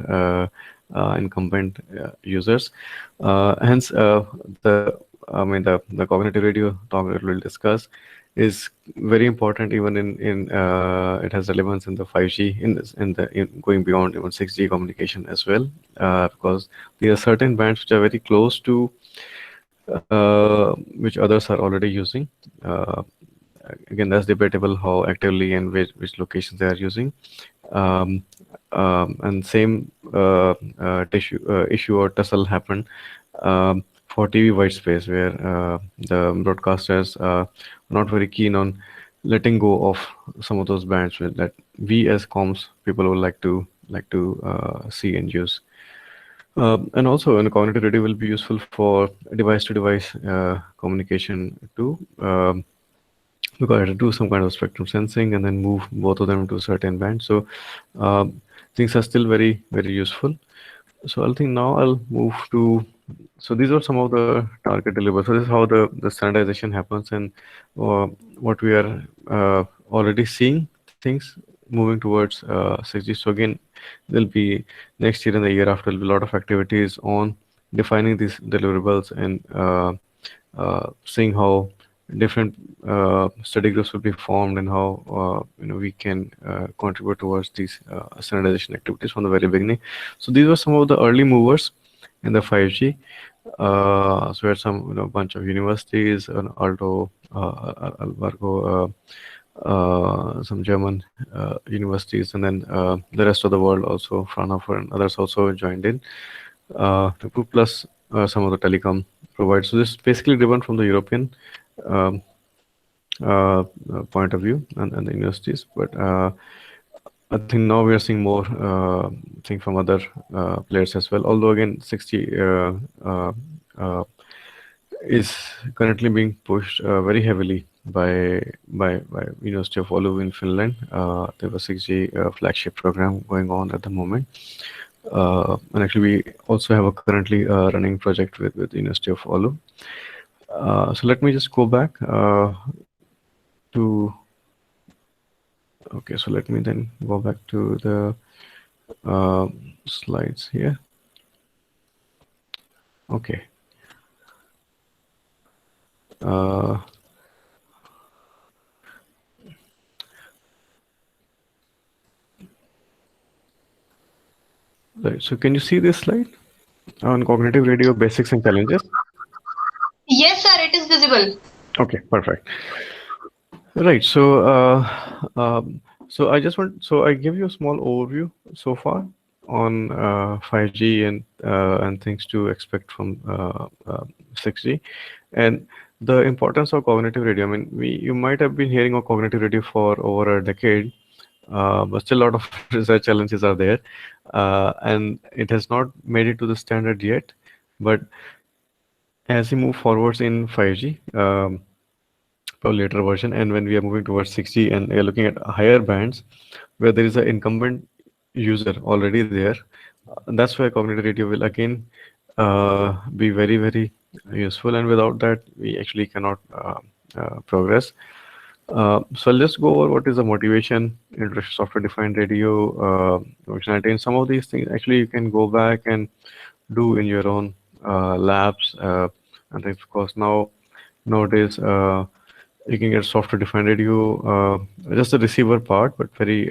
S4: incumbent users. Hence, the cognitive radio talk that we'll discuss is very important. Even in it has relevance in the 5G, in going beyond even 6G communication as well, because there are certain bands which are very close to which others are already using. Again, that's debatable how actively and which locations they are using. And same issue or tussle happened for TV white space, where the broadcasters are not very keen on letting go of some of those bands that we as comms people would like to see and use. And also, in cognitive radio will be useful for device-to-device communication too. because I had to do some kind of spectrum sensing and then move both of them to a certain band. So things are still very, very useful. So I think now I'll move to, so these are some of the target deliverables. So this is how the standardization happens, and what we are already seeing things moving towards 6G. So again, there'll be next year and the year after, there'll be a lot of activities on defining these deliverables and seeing how different study groups will be formed and how we can contribute towards these standardization activities from the very beginning. So these were some of the early movers in the 5G. So we had some bunch of universities, Alto, Alvargo, some German universities, and then the rest of the world also, Fraunhofer and others also joined in. Plus some of the telecom providers. So this is basically driven from the European um, point of view and the universities, but I think now we are seeing more thing from other players as well. Although again, 6G is currently being pushed very heavily by University of Oulu in Finland. There was 6G flagship program going on at the moment. And actually, we also have a currently running project with University of Oulu. So let me just go back to. Okay, so let me then go back to the slides here. Okay. Right. So can you see this slide on cognitive radio basics and challenges?
S6: Yes, sir, it is visible.
S4: Okay, perfect. Right. So, so I just want, so I give you a small overview so far on 5G and things to expect from 6G, and the importance of cognitive radio. I mean, you might have been hearing of cognitive radio for over a decade, but still a lot of research challenges are there, and it has not made it to the standard yet. But as we move forwards in 5G, probably later version, and when we are moving towards 6G and we are looking at higher bands where there is an incumbent user already there, that's where cognitive radio will again be very, very useful. And without that, we actually cannot progress. So I'll just go over what is the motivation, introduction software-defined radio functionality, and some of these things actually you can go back and do in your own labs. And of course nowadays you can get software-defined radio, just the receiver part, but very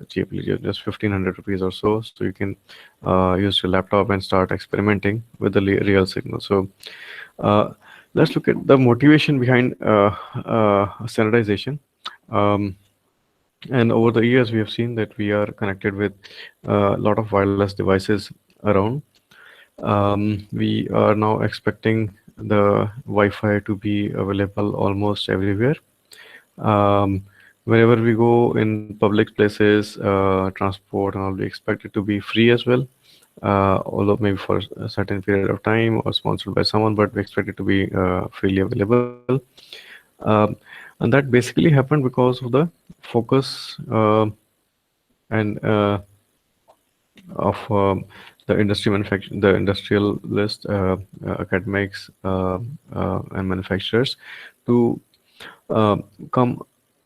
S4: cheaply, just 1,500 rupees or so. So you can use your laptop and start experimenting with the real signal. So let's look at the motivation behind standardization. And over the years, we have seen that we are connected with a lot of wireless devices around. We are now expecting the Wi-Fi to be available almost everywhere. Wherever we go in public places, transport and all, we expect it to be free as well. Although maybe for a certain period of time or sponsored by someone, but we expect it to be freely available. And that basically happened because of the focus and of the industry the industrialist, academics, and manufacturers to come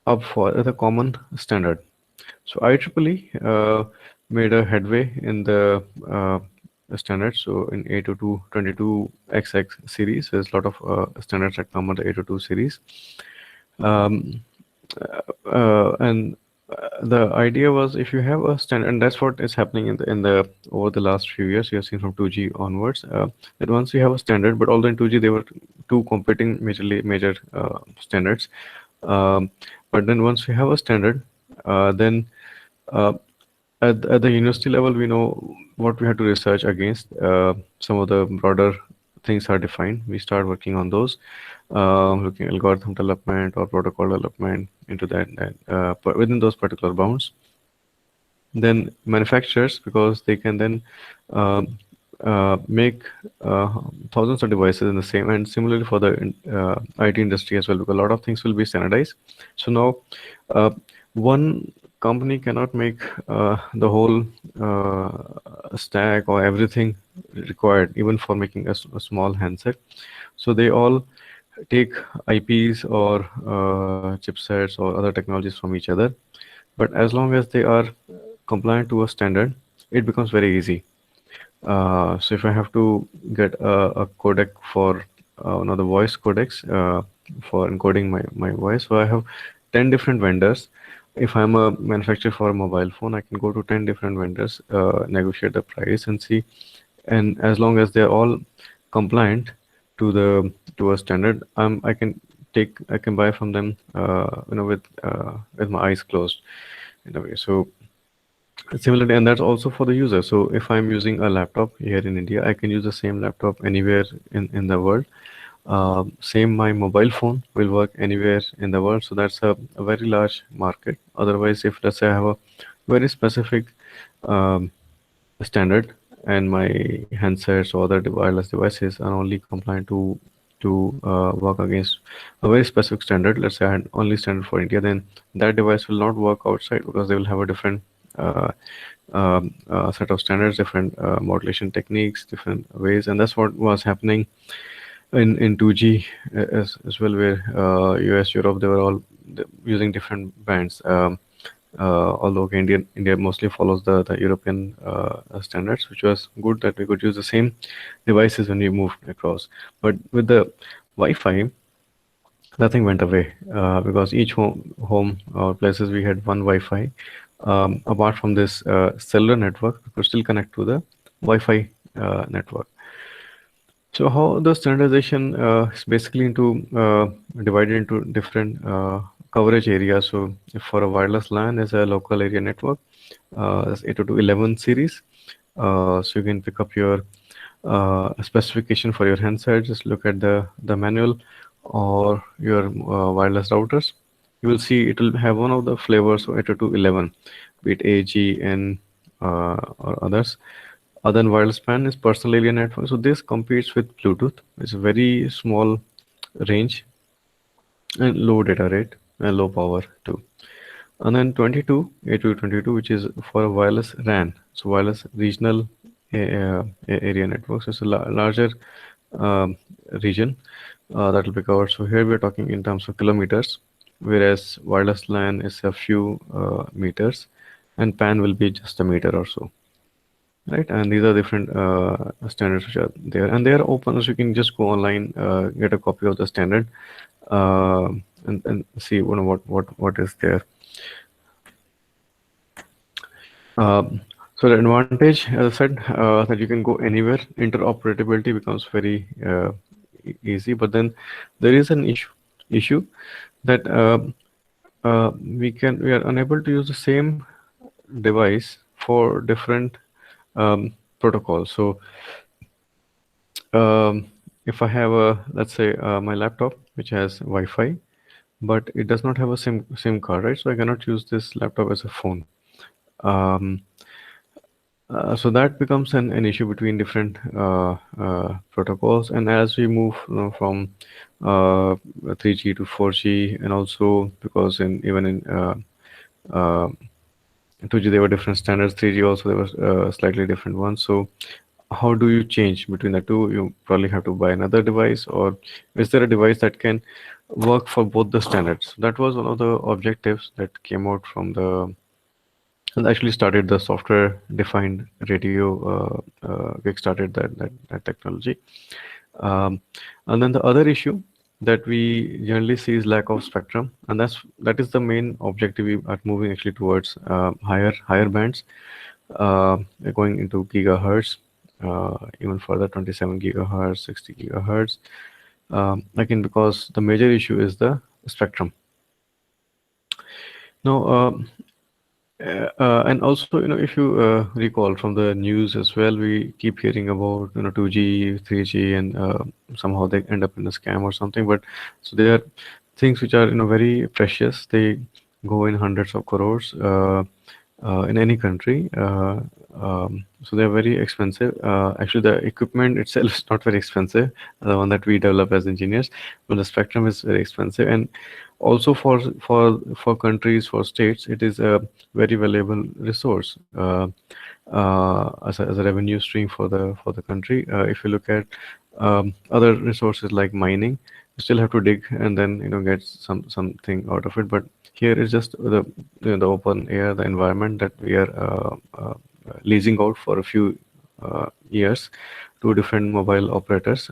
S4: up for the common standard. So IEEE made a headway in the standards. So in 802.22xx series, there's a lot of standards that come on the 802 series. And the idea was, if you have a standard, and that's what is happening in the over the last few years, you have seen from 2G onwards, that once you have a standard, but although in 2G there were two competing major standards, but then once we have a standard, then at the university level, we know what we have to research against. Some of the broader things are defined. We start working on those, looking at algorithm development or protocol development into that, but within those particular bounds. Then manufacturers, because they can then make thousands of devices in the same, and similarly for the IT industry as well, because a lot of things will be standardized. So now one company cannot make the whole stack or everything required, even for making a small handset. So they all take IPs or chipsets or other technologies from each other. But as long as they are compliant to a standard, it becomes very easy. So if I have to get a codec for the voice codecs for encoding my voice, so I have 10 different vendors. If I'm a manufacturer for a mobile phone, I can go to 10 different vendors, negotiate the price and see. And as long as they're all compliant to a standard, I can buy from them, with my eyes closed in a way. So similarly, and that's also for the user. So if I'm using a laptop here in India, I can use the same laptop anywhere in the world. Same, my mobile phone will work anywhere in the world. So that's a very large market. Otherwise, if let's say I have a very specific um, standard and my handsets or other wireless devices are only compliant to work against a very specific standard, let's say I had only standard for India, then that device will not work outside because they will have a different uh, set of standards, different modulation techniques, different ways, and that's what was happening in 2G as well, where US, Europe, they were all using different bands. Although okay, India mostly follows the European standards, which was good that we could use the same devices when we moved across. But with the Wi-Fi, nothing went away because each home or places we had one Wi-Fi. Apart from this cellular network, we could still connect to the Wi-Fi network. So how the standardization is basically divided into different coverage areas. So if for a wireless LAN is a local area network, that's 802.11 series. So you can pick up your specification for your handset. Just look at the manual or your wireless routers. You will see it will have one of the flavors of 802.11, be it A, G, N, or others. Other than wireless PAN is personal area network. So this competes with Bluetooth. It's a very small range and low data rate and low power too. And then 22, A222, which is for a wireless RAN, so wireless regional area network. So it's a larger um, region that will be covered. So here we're talking in terms of kilometers, whereas wireless LAN is a few meters, and PAN will be just a meter or so. Right, and these are different standards which are there, and they are open, so you can just go online, get a copy of the standard, uh, and see what is there. So the advantage, as I said, that you can go anywhere. Interoperability becomes very easy, but then there is an issue that we are unable to use the same device for different protocols. So if I have let's say my laptop which has Wi-Fi, but it does not have a SIM card, right? So I cannot use this laptop as a phone. Um, so that becomes an issue between different protocols. And as we move from 3G to 4G, and also because even in 2G there were different standards, 3G also there was slightly different ones. So how do you change between the two? You probably have to buy another device, or is there a device that can work for both the standards? That was one of the objectives that came out from and actually started the software defined radio, kickstarted that technology. And then the other issue that we generally see is lack of spectrum, and that is the main objective we are moving actually towards higher bands, going into gigahertz, even further 27 gigahertz, 60 gigahertz. Again, because the major issue is the spectrum. Now, and also, if you recall from the news as well, we keep hearing about 2G, 3G, and somehow they end up in a scam or something. But so they are things which are very precious. They go in hundreds of crores in any country, So they're very expensive. Actually, the equipment itself is not very expensive, the one that we develop as engineers, but the spectrum is very expensive. And also for countries, for states, it is a very valuable resource as a revenue stream for the country. If you look at other resources like mining, you still have to dig and then get something out of it. But here is just the open air, the environment that we are leasing out for a few years to different mobile operators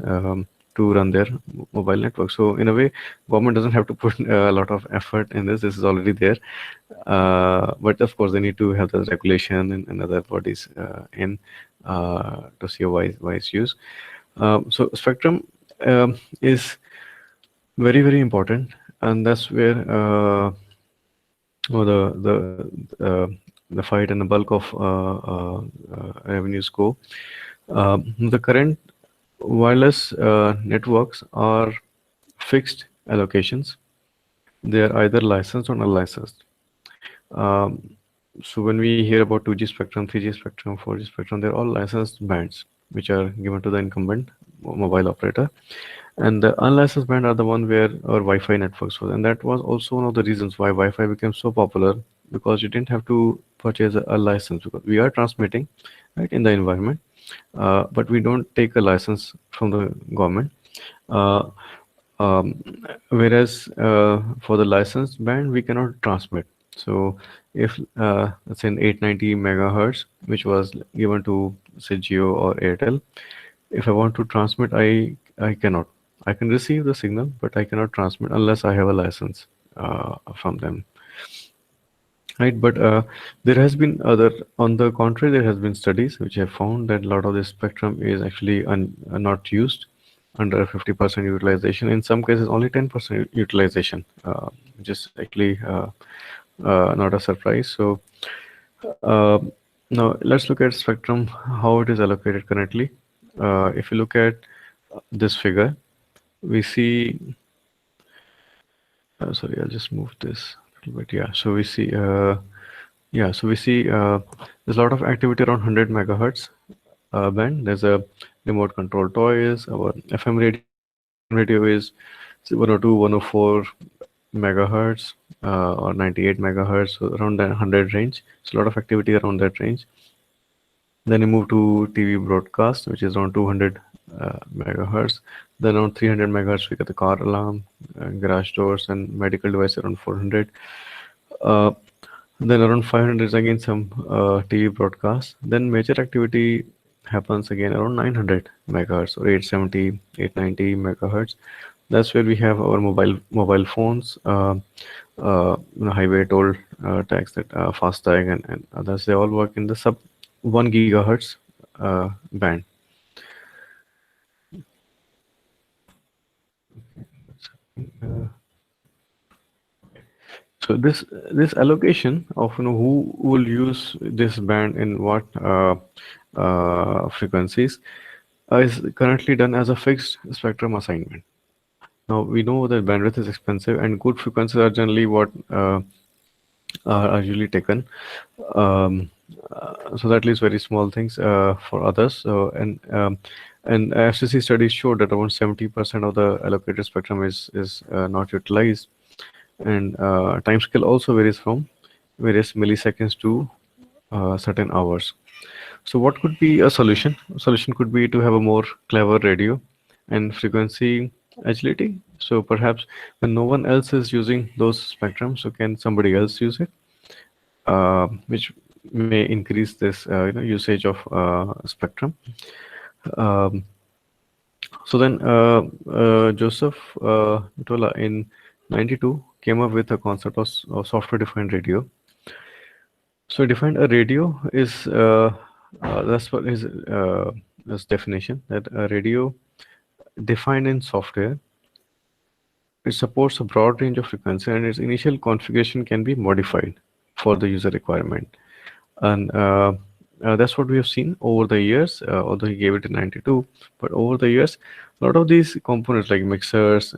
S4: to run their mobile network. So in a way, government doesn't have to put a lot of effort in this. This is already there. But of course, they need to have the regulation and other bodies to see a wise use. So spectrum is very, very important, and that's where the fight and the bulk of revenues go. The current wireless networks are fixed allocations. They are either licensed or unlicensed. So when we hear about 2G spectrum, 3G spectrum, 4G spectrum, they're all licensed bands which are given to the incumbent mobile operator. And the unlicensed band are the one where our Wi-Fi networks was. And that was also one of the reasons why Wi-Fi became so popular, because you didn't have to purchase a license, because we are transmitting right in the environment, but we don't take a license from the government. Whereas for the licensed band, we cannot transmit. So if let's say an 890 megahertz, which was given to say Jio or Airtel, if I want to transmit, I cannot. I can receive the signal, but I cannot transmit unless I have a license from them. Right, but there has been on the contrary, there has been studies which have found that a lot of this spectrum is actually not used, under 50% utilization. In some cases, only 10% utilization, which is actually not a surprise. So now let's look at spectrum, how it is allocated currently. If you look at this figure, we see, sorry, I'll just move this a little bit. Yeah, so we see, there's a lot of activity around 100 megahertz band. There's a remote control toys. Our FM radio is 102, 104 megahertz or 98 megahertz, so around that 100 range. So a lot of activity around that range. Then you move to TV broadcast, which is around 200 megahertz. Then around 300 megahertz, we get the car alarm, garage doors, and medical device around 400. Then around 500 is again some TV broadcast. Then major activity happens again around 900 megahertz or 870, 890 megahertz. That's where we have our mobile phones, highway toll tax, that FASTag and others. They all work in the sub 1 gigahertz band. So this allocation of who will use this band in what frequencies is currently done as a fixed spectrum assignment. Now we know that bandwidth is expensive, and good frequencies are generally what are usually taken. So that leaves very small things for others. So and FCC studies show that around 70% of the allocated spectrum is not utilized, and time scale also varies from various milliseconds to certain hours. So what could be a solution? A solution could be to have a more clever radio and frequency agility. So perhaps when no one else is using those spectrums, so can somebody else use it, which may increase this usage of spectrum. So then Joseph Tola in 92 came up with a concept of software-defined radio. So defined a radio is that's what his definition, that a radio defined in software, it supports a broad range of frequency, and its initial configuration can be modified for the user requirement. And that's what we have seen over the years, although he gave it in 92, but over the years, a lot of these components like mixers,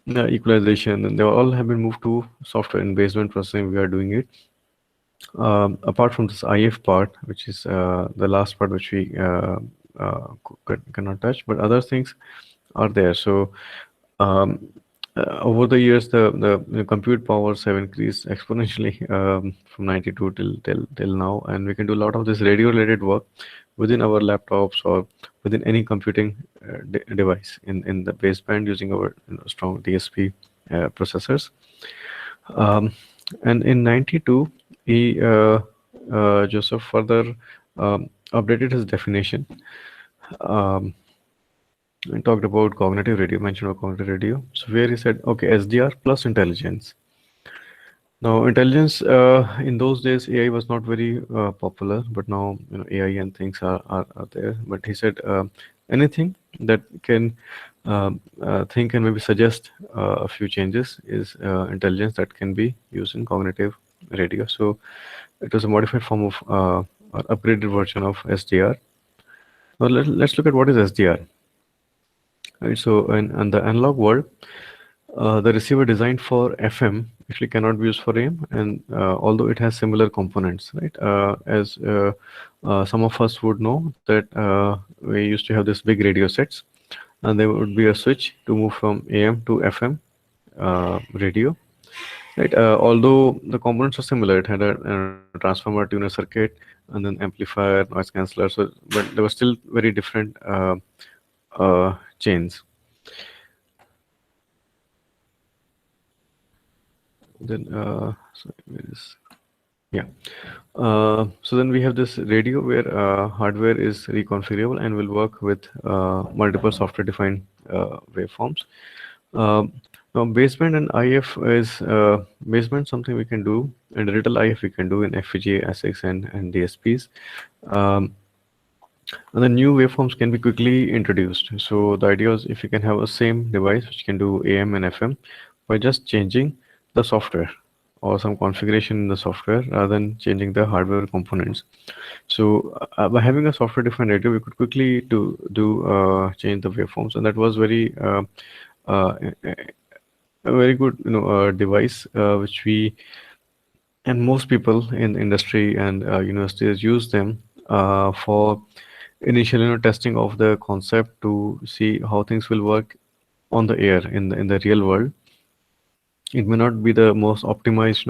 S4: equalization, and they all have been moved to software and baseband processing. We are doing it. apart from this IF part, which is the last part which we cannot touch, but other things are there. So um, over the years, the compute powers have increased exponentially from 92 till now, and we can do a lot of this radio-related work within our laptops or within any computing device in the baseband using our strong DSP processors. Um, and in 92, he Joseph further updated his definition. Um, and talked about cognitive radio, mentioned about cognitive radio. So where he said, okay, SDR plus intelligence. Now, intelligence in those days, AI was not very popular, but now AI and things are there. But he said anything that can think and maybe suggest a few changes is intelligence that can be used in cognitive radio. So it was a modified form of or upgraded version of SDR. Now let's look at what is SDR. Right, so in the analog world, the receiver designed for FM actually cannot be used for AM, and although it has similar components, right? As some of us would know that we used to have this big radio sets, and there would be a switch to move from AM to FM radio. Right. Although the components are similar, it had a transformer, tuner circuit, and then amplifier, noise canceller. So, but there were still very different chains. Then, sorry, where is, yeah. So then we have this radio where hardware is reconfigurable and will work with multiple software-defined waveforms. Now, baseband and IF is baseband something we can do, and digital IF we can do in FPGA, ASICs, and DSPs. And the new waveforms can be quickly introduced. So the idea is if you can have a same device which can do AM and FM by just changing the software or some configuration in the software rather than changing the hardware components. So by having a software-defined radio, we could quickly change the waveforms, and that was a very good device which we and most people in industry and universities use them for initial testing of the concept to see how things will work on the air in the real world. It may not be the most optimized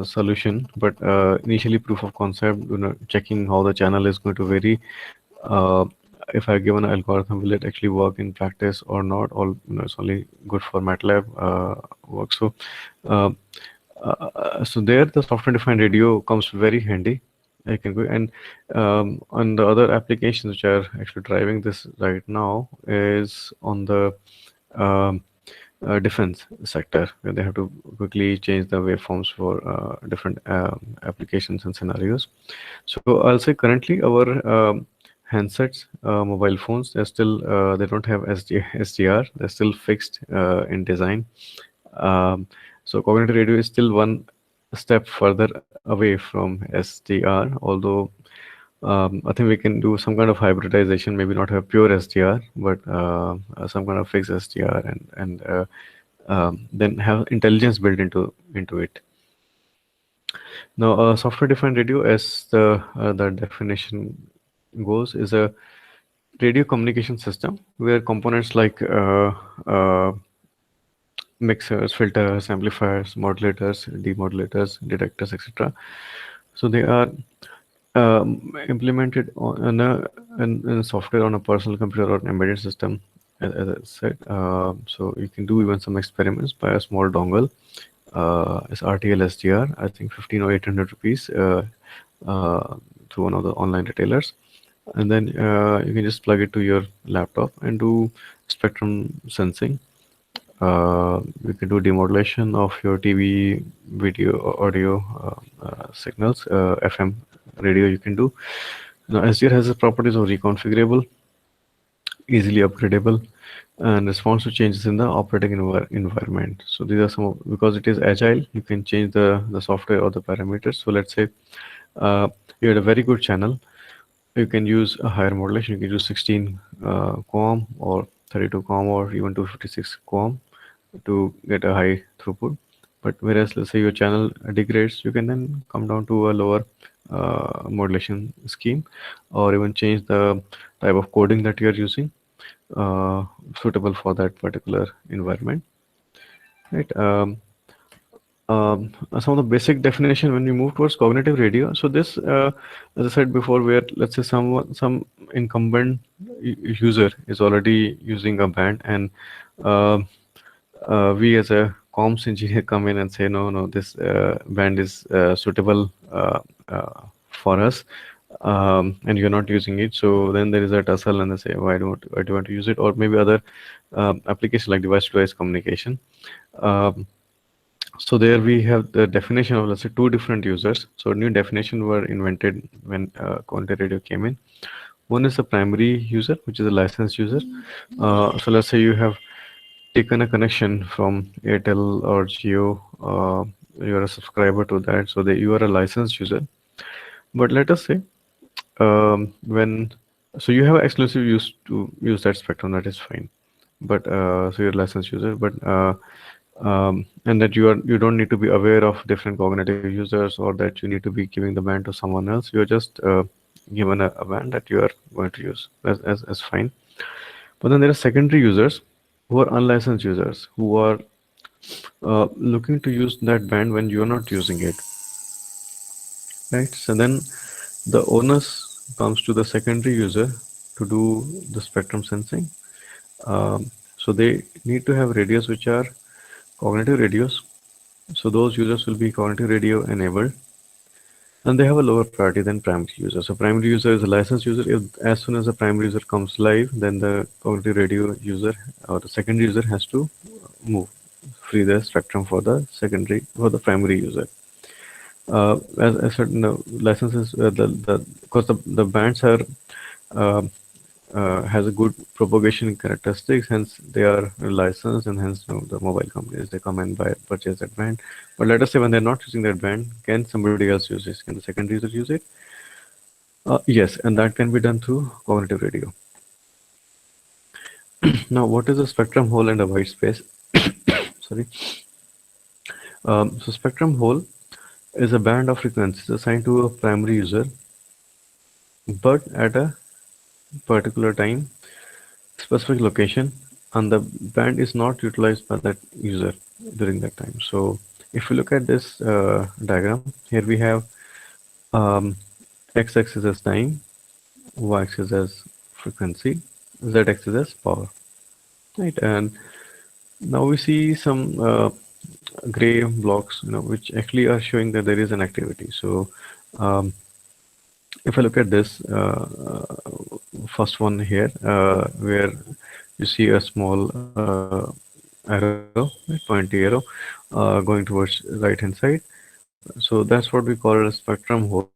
S4: solution, but initially proof of concept, checking how the channel is going to vary. If I given an algorithm, will it actually work in practice or not? Or it's only good for MATLAB work. So, so there the software-defined radio comes very handy. I can go and on the other applications which are actually driving this right now is on the defense sector, where they have to quickly change the waveforms for different applications and scenarios. So I'll say currently our handsets, mobile phones, they're still they don't have SDR. They're still fixed in design. So cognitive radio is still one step further away from SDR, although I think we can do some kind of hybridization, maybe not have pure SDR, but some kind of fixed SDR, and then have intelligence built into it. Now, software-defined radio, as the definition goes, is a radio communication system where components like mixers, filters, amplifiers, modulators, demodulators, detectors, etc. So they are implemented in software on a personal computer or an embedded system, as I said. So you can do even some experiments by a small dongle. It's RTL SDR, I think 15 or 800 rupees through one of the online retailers. And then you can just plug it to your laptop and do spectrum sensing. You can do demodulation of your TV, video, audio signals, FM radio you can do. Now, SDR has the properties of reconfigurable, easily upgradable, and response to changes in the operating environment. So these are some of, because it is agile, you can change the software or the parameters. So let's say you had a very good channel. You can use a higher modulation. You can use 16 QAM or 32 QAM or even 256 QAM to get a high throughput. But whereas, let's say your channel degrades, you can then come down to a lower modulation scheme, or even change the type of coding that you're using, uh, suitable for that particular environment, right? Some of the basic definition when we move towards cognitive radio. So this, as I said before, where let's say some incumbent user is already using a band, and uh, we as a comms engineer come in and say, no, this band is suitable for us, and you're not using it. So then there is a tussle, and they say, why do you want to use it? Or maybe other application like device-to-device communication. Um, so there we have the definition of, let's say, two different users. So new definition were invented when cognitive radio came in. One is a primary user, which is a licensed user. So let's say you have taken a connection from Airtel or Jio. You're a subscriber to that, so that you are a licensed user. But let us say when so you have exclusive use to use that spectrum, that is fine. But so you're a licensed user, but and that you don't need to be aware of different cognitive users, or that you need to be giving the band to someone else. You're just given a band that you are going to use as fine. But then there are secondary users who are unlicensed users who are looking to use that band when you're not using it, right? So then the onus comes to the secondary user to do the spectrum sensing. So they need to have radios which are cognitive radios. So those users will be cognitive radio enabled, and they have a lower priority than primary user. So primary user is a licensed user. If as soon as the primary user comes live, then the cognitive radio user or the secondary user has to move, free the spectrum for the primary user. As I said, no, licenses the because the bands are uh, has a good propagation characteristics, hence they are licensed, and hence the mobile companies, they come and purchase that band. But let us say when they're not using that band, can somebody else use this? Can the secondary user use it? Yes, and that can be done through cognitive radio. Now, what is a spectrum hole and a white space? Sorry. So spectrum hole is a band of frequencies assigned to a primary user, but at a particular time, specific location, and the band is not utilized by that user during that time. So if you look at this diagram, here we have x-axis as time, y-axis as frequency, z-axis as power, right? And now we see some gray blocks, which actually are showing that there is an activity. So if I look at this first one here, where you see a small arrow, pointy arrow, going towards right hand side. So that's what we call a spectrum hole.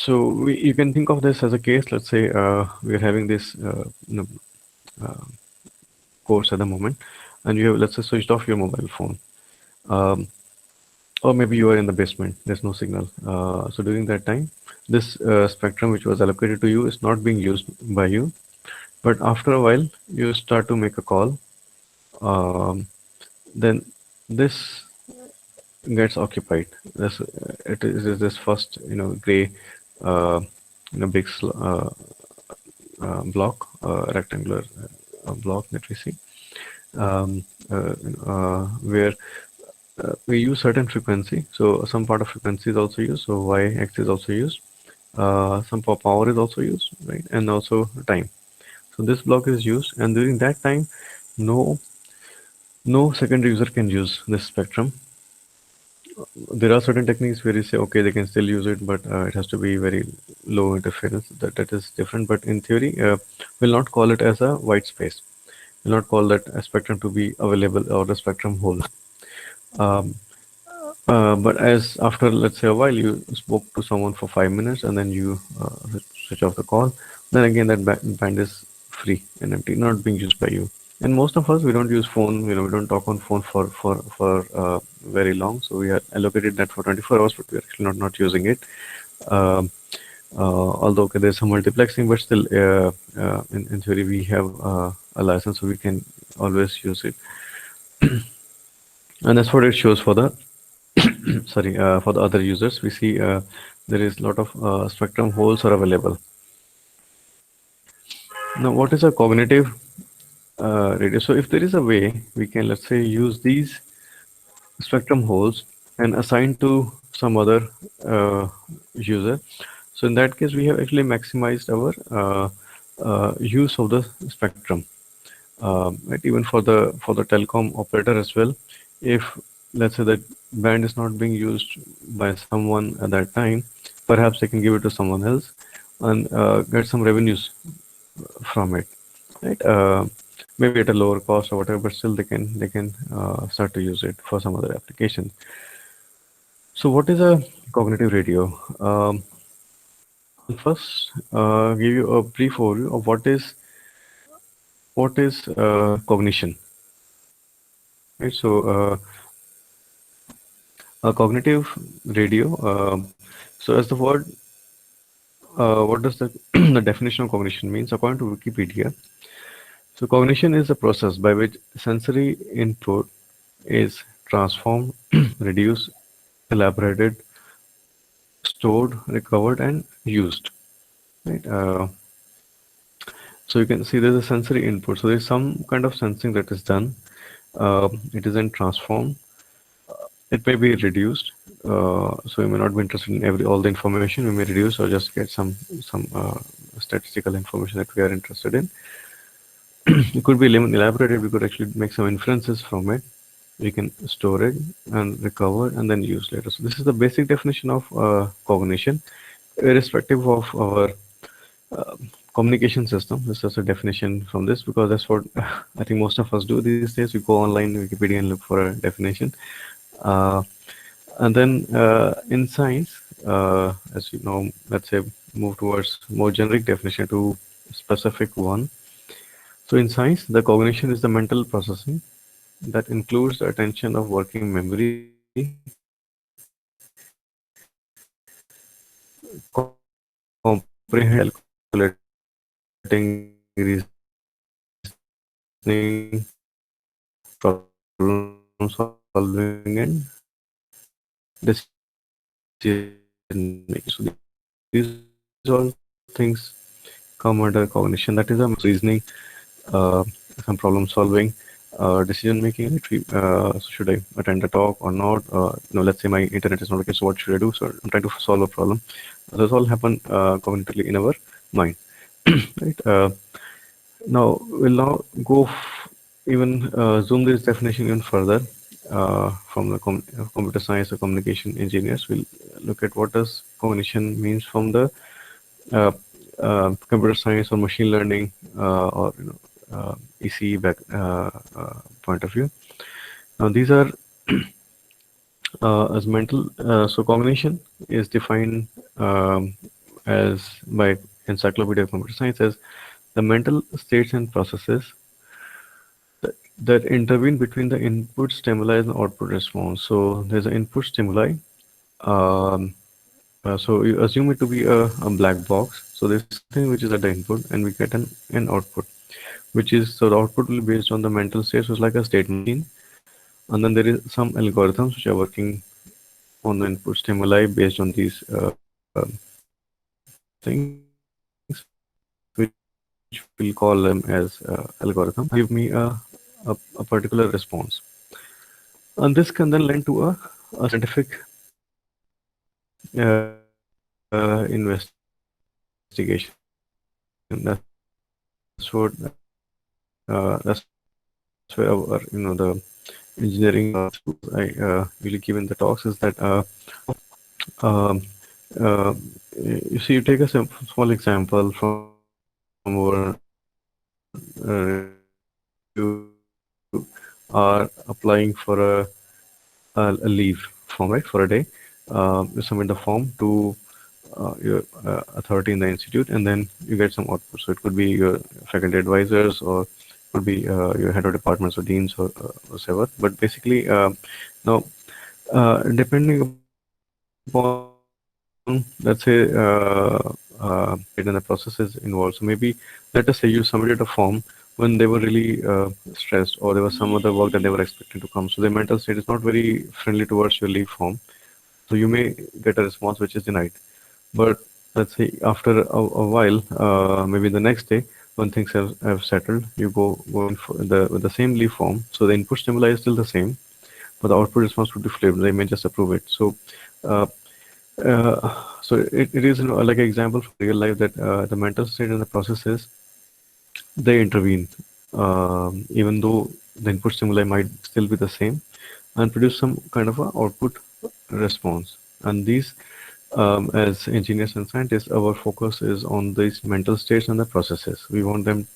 S4: You can think of this as a case. Let's say we're having this course at the moment, and you have, let's say, switched off your mobile phone. Or maybe you are in the basement, there's no signal. So during that time, this spectrum which was allocated to you is not being used by you. But after a while, you start to make a call. Then this gets occupied. It is this first, gray, big block, rectangular block that we see, where we use certain frequency. So some part of frequency is also used. So y-axis is also used. Some power is also used, right? And also time. So this block is used, and during that time, no secondary user can use this spectrum. There are certain techniques where you say, okay, they can still use it, but it has to be very low interference. That is different. But in theory, we'll not call it as a white space. We'll not call that a spectrum to be available, or the spectrum hole. But as after, let's say, a while, you spoke to someone for 5 minutes, and then you switch off the call, then again that band is free and empty, not being used by you. And most of us, we don't use phone, we don't talk on phone for very long. So we are allocated that for 24 hours, but we're actually not using it. Although there's some multiplexing, but still, in theory, we have a license, so we can always use it. And that's what it shows for the sorry, for the other users. We see there is a lot of spectrum holes are available. Now, what is a cognitive radio? So if there is a way we can, let's say, use these spectrum holes and assign to some other user. So in that case, we have actually maximized our use of the spectrum. Right, even for the telecom operator as well. If let's say that band is not being used by someone at that time, perhaps they can give it to someone else and get some revenues from it, right? Maybe at a lower cost or whatever, but still they can start to use it for some other application. So what is a cognitive radio? First, give you a brief overview of what is cognition. Right, so a cognitive radio. So as the word, what does the the definition of cognition means according to Wikipedia? So cognition is a process by which sensory input is transformed, reduced, elaborated, stored, recovered, and used. Right. So you can see there's a sensory input. So there's some kind of sensing that is done. It is then transformed. It may be reduced. So you may not be interested in all the information. We may reduce or just get some statistical information that we are interested in. It could be elaborated. We could actually make some inferences from it. We can store it and recover and then use later. So this is the basic definition of cognition, irrespective of our communication system. This is a definition from this because that's what I think most of us do these days. We go online, Wikipedia, and look for a definition. And then in science, as you know, let's say move towards more generic definition to specific one. So in science, the cognition is the mental processing that includes the attention of working memory, comprehension, calculating, reasoning, problem solving, and decision making. So these all things come under cognition. That is a reasoning, some problem solving, decision making. Should I attend a talk or not? Let's say my internet is not okay, so what should I do? So I'm trying to solve a problem. Those all happen cognitively in our mind. Right. Now we'll go even zoom this definition even further. From the computer science or communication engineers, we'll look at what does cognition means from the computer science or machine learning or ECE point of view. Now these are as mental. So cognition is defined as by Encyclopedia of Computer Science as the mental states and processes that intervene between the input stimuli and the output response. So there's an input stimuli. So you assume it to be a black box. So there's something which is at the input, and we get an output, which is, so the output will be based on the mental states. So it's like a state machine, and then there is some algorithms which are working on the input stimuli based on these things, which we'll call them as algorithm. Give me a particular response, and this can then lend to a scientific investigation. That's what that's where our the engineering I really give in the talks is that you see, you take a small example from our you are applying for a leave form, right, for a day. You submit the form to your authority in the institute, and then you get some output. So it could be your faculty advisors, or could be your head of departments or deans or whatever. But basically, now depending upon, let's say, and the process is involved. So maybe let us say you submitted a form when they were really stressed, or there was some other work that they were expecting to come. So their mental state is not very friendly towards your leave form. So you may get a response which is denied. But let's say after a while, maybe the next day, when things have settled, you go in for with the same leaf form. So the input stimuli is still the same, but the output response would be flipped. They may just approve it. Uh, it is, like an example from real life that the mental state and the processes, they intervene, even though the input stimuli might still be the same, and produce some kind of a output response. And these, as engineers and scientists, our focus is on these mental states and the processes. We want them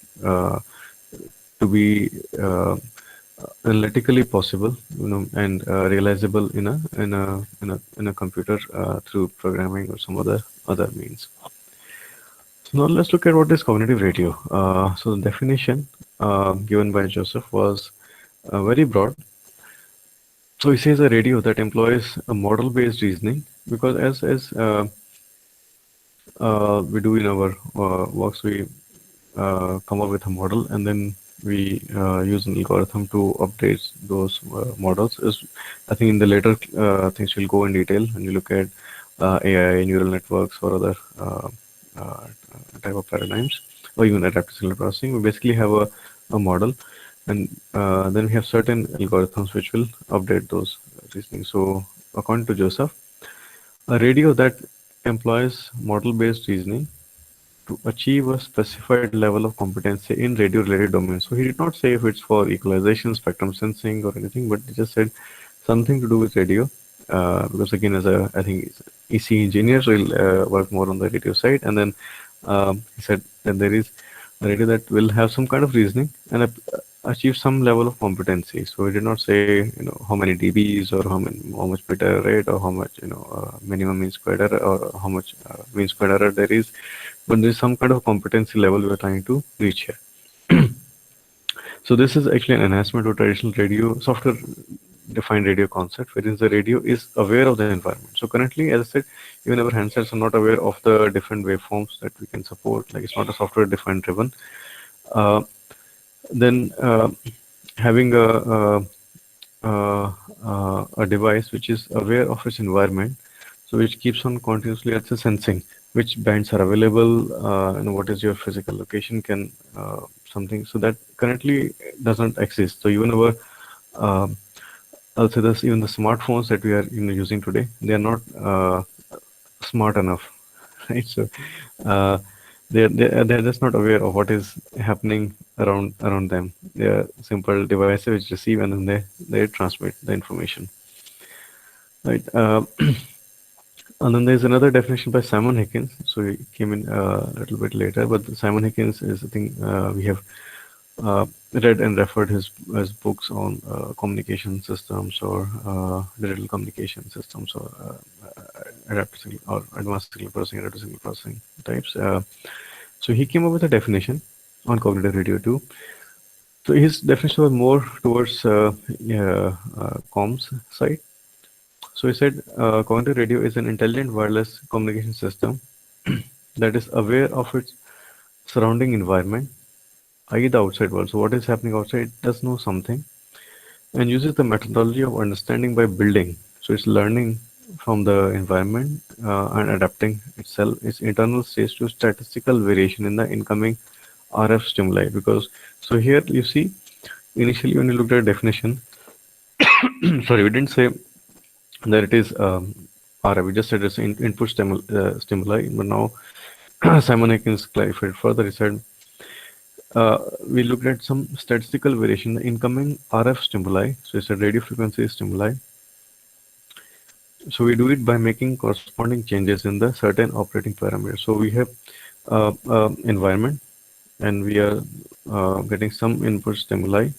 S4: to be analytically possible, and realizable in a computer through programming or some other means. So now let's look at what is cognitive radio. So the definition given by Joseph was very broad. So he says a radio that employs a model-based reasoning, because as we do in our works, we come up with a model, and then we use an algorithm to update those models. I think in the later things we'll go in detail when you look at AI, neural networks, or other uh, type of paradigms, or even adaptive signal processing. We basically have a model, and then we have certain algorithms which will update those reasoning. So according to Joseph, a radio that employs model-based reasoning to achieve a specified level of competency in radio-related domains. So he did not say if it's for equalization, spectrum sensing, or anything, but he just said something to do with radio. Because again, I think EC engineers will work more on the radio side, and then he said that there is a radio that will have some kind of reasoning and achieve some level of competency. So he did not say how many dBs, or how much bit error rate, or how much minimum mean squared error, or how much mean squared error there is, but there is some kind of competency level we are trying to reach here. So this is actually an enhancement to traditional radio software defined radio concept, wherein the radio is aware of the environment. So currently, as I said, even our handsets are not aware of the different waveforms that we can support. Like, it's not a software defined driven. Then having a device which is aware of its environment, so which keeps on continuously sensing which bands are available, and what is your physical location, can something, so that currently doesn't exist. So even our I'll say this, even the smartphones that we are using today, they are not smart enough, right? So they're just not aware of what is happening around them. They are simple devices which receive, and then they transmit the information, right? And then there's another definition by Simon Higgins. So he came in a little bit later, but Simon Higgins is, I think, we have read and referred his books on communication systems, or digital communication systems, or adaptive signal, or advanced signal processing, adaptive signal processing types. So he came up with a definition on cognitive radio too. So his definition was more towards comms side. So he said cognitive radio is an intelligent wireless communication system that is aware of its surrounding environment, i.e. the outside world. So what is happening outside, it does know something, and uses the methodology of understanding by building. So it's learning from the environment and adapting its internal states to statistical variation in the incoming RF stimuli. Because so here you see, initially when you looked at definition, sorry, we didn't say that it is RF. We just said it's input stimuli. But now Simon Higgins clarified further. He said we looked at some statistical variation in the incoming RF stimuli. So it's a radio frequency stimuli. So we do it by making corresponding changes in the certain operating parameters. So we have environment, and we are getting some input stimuli.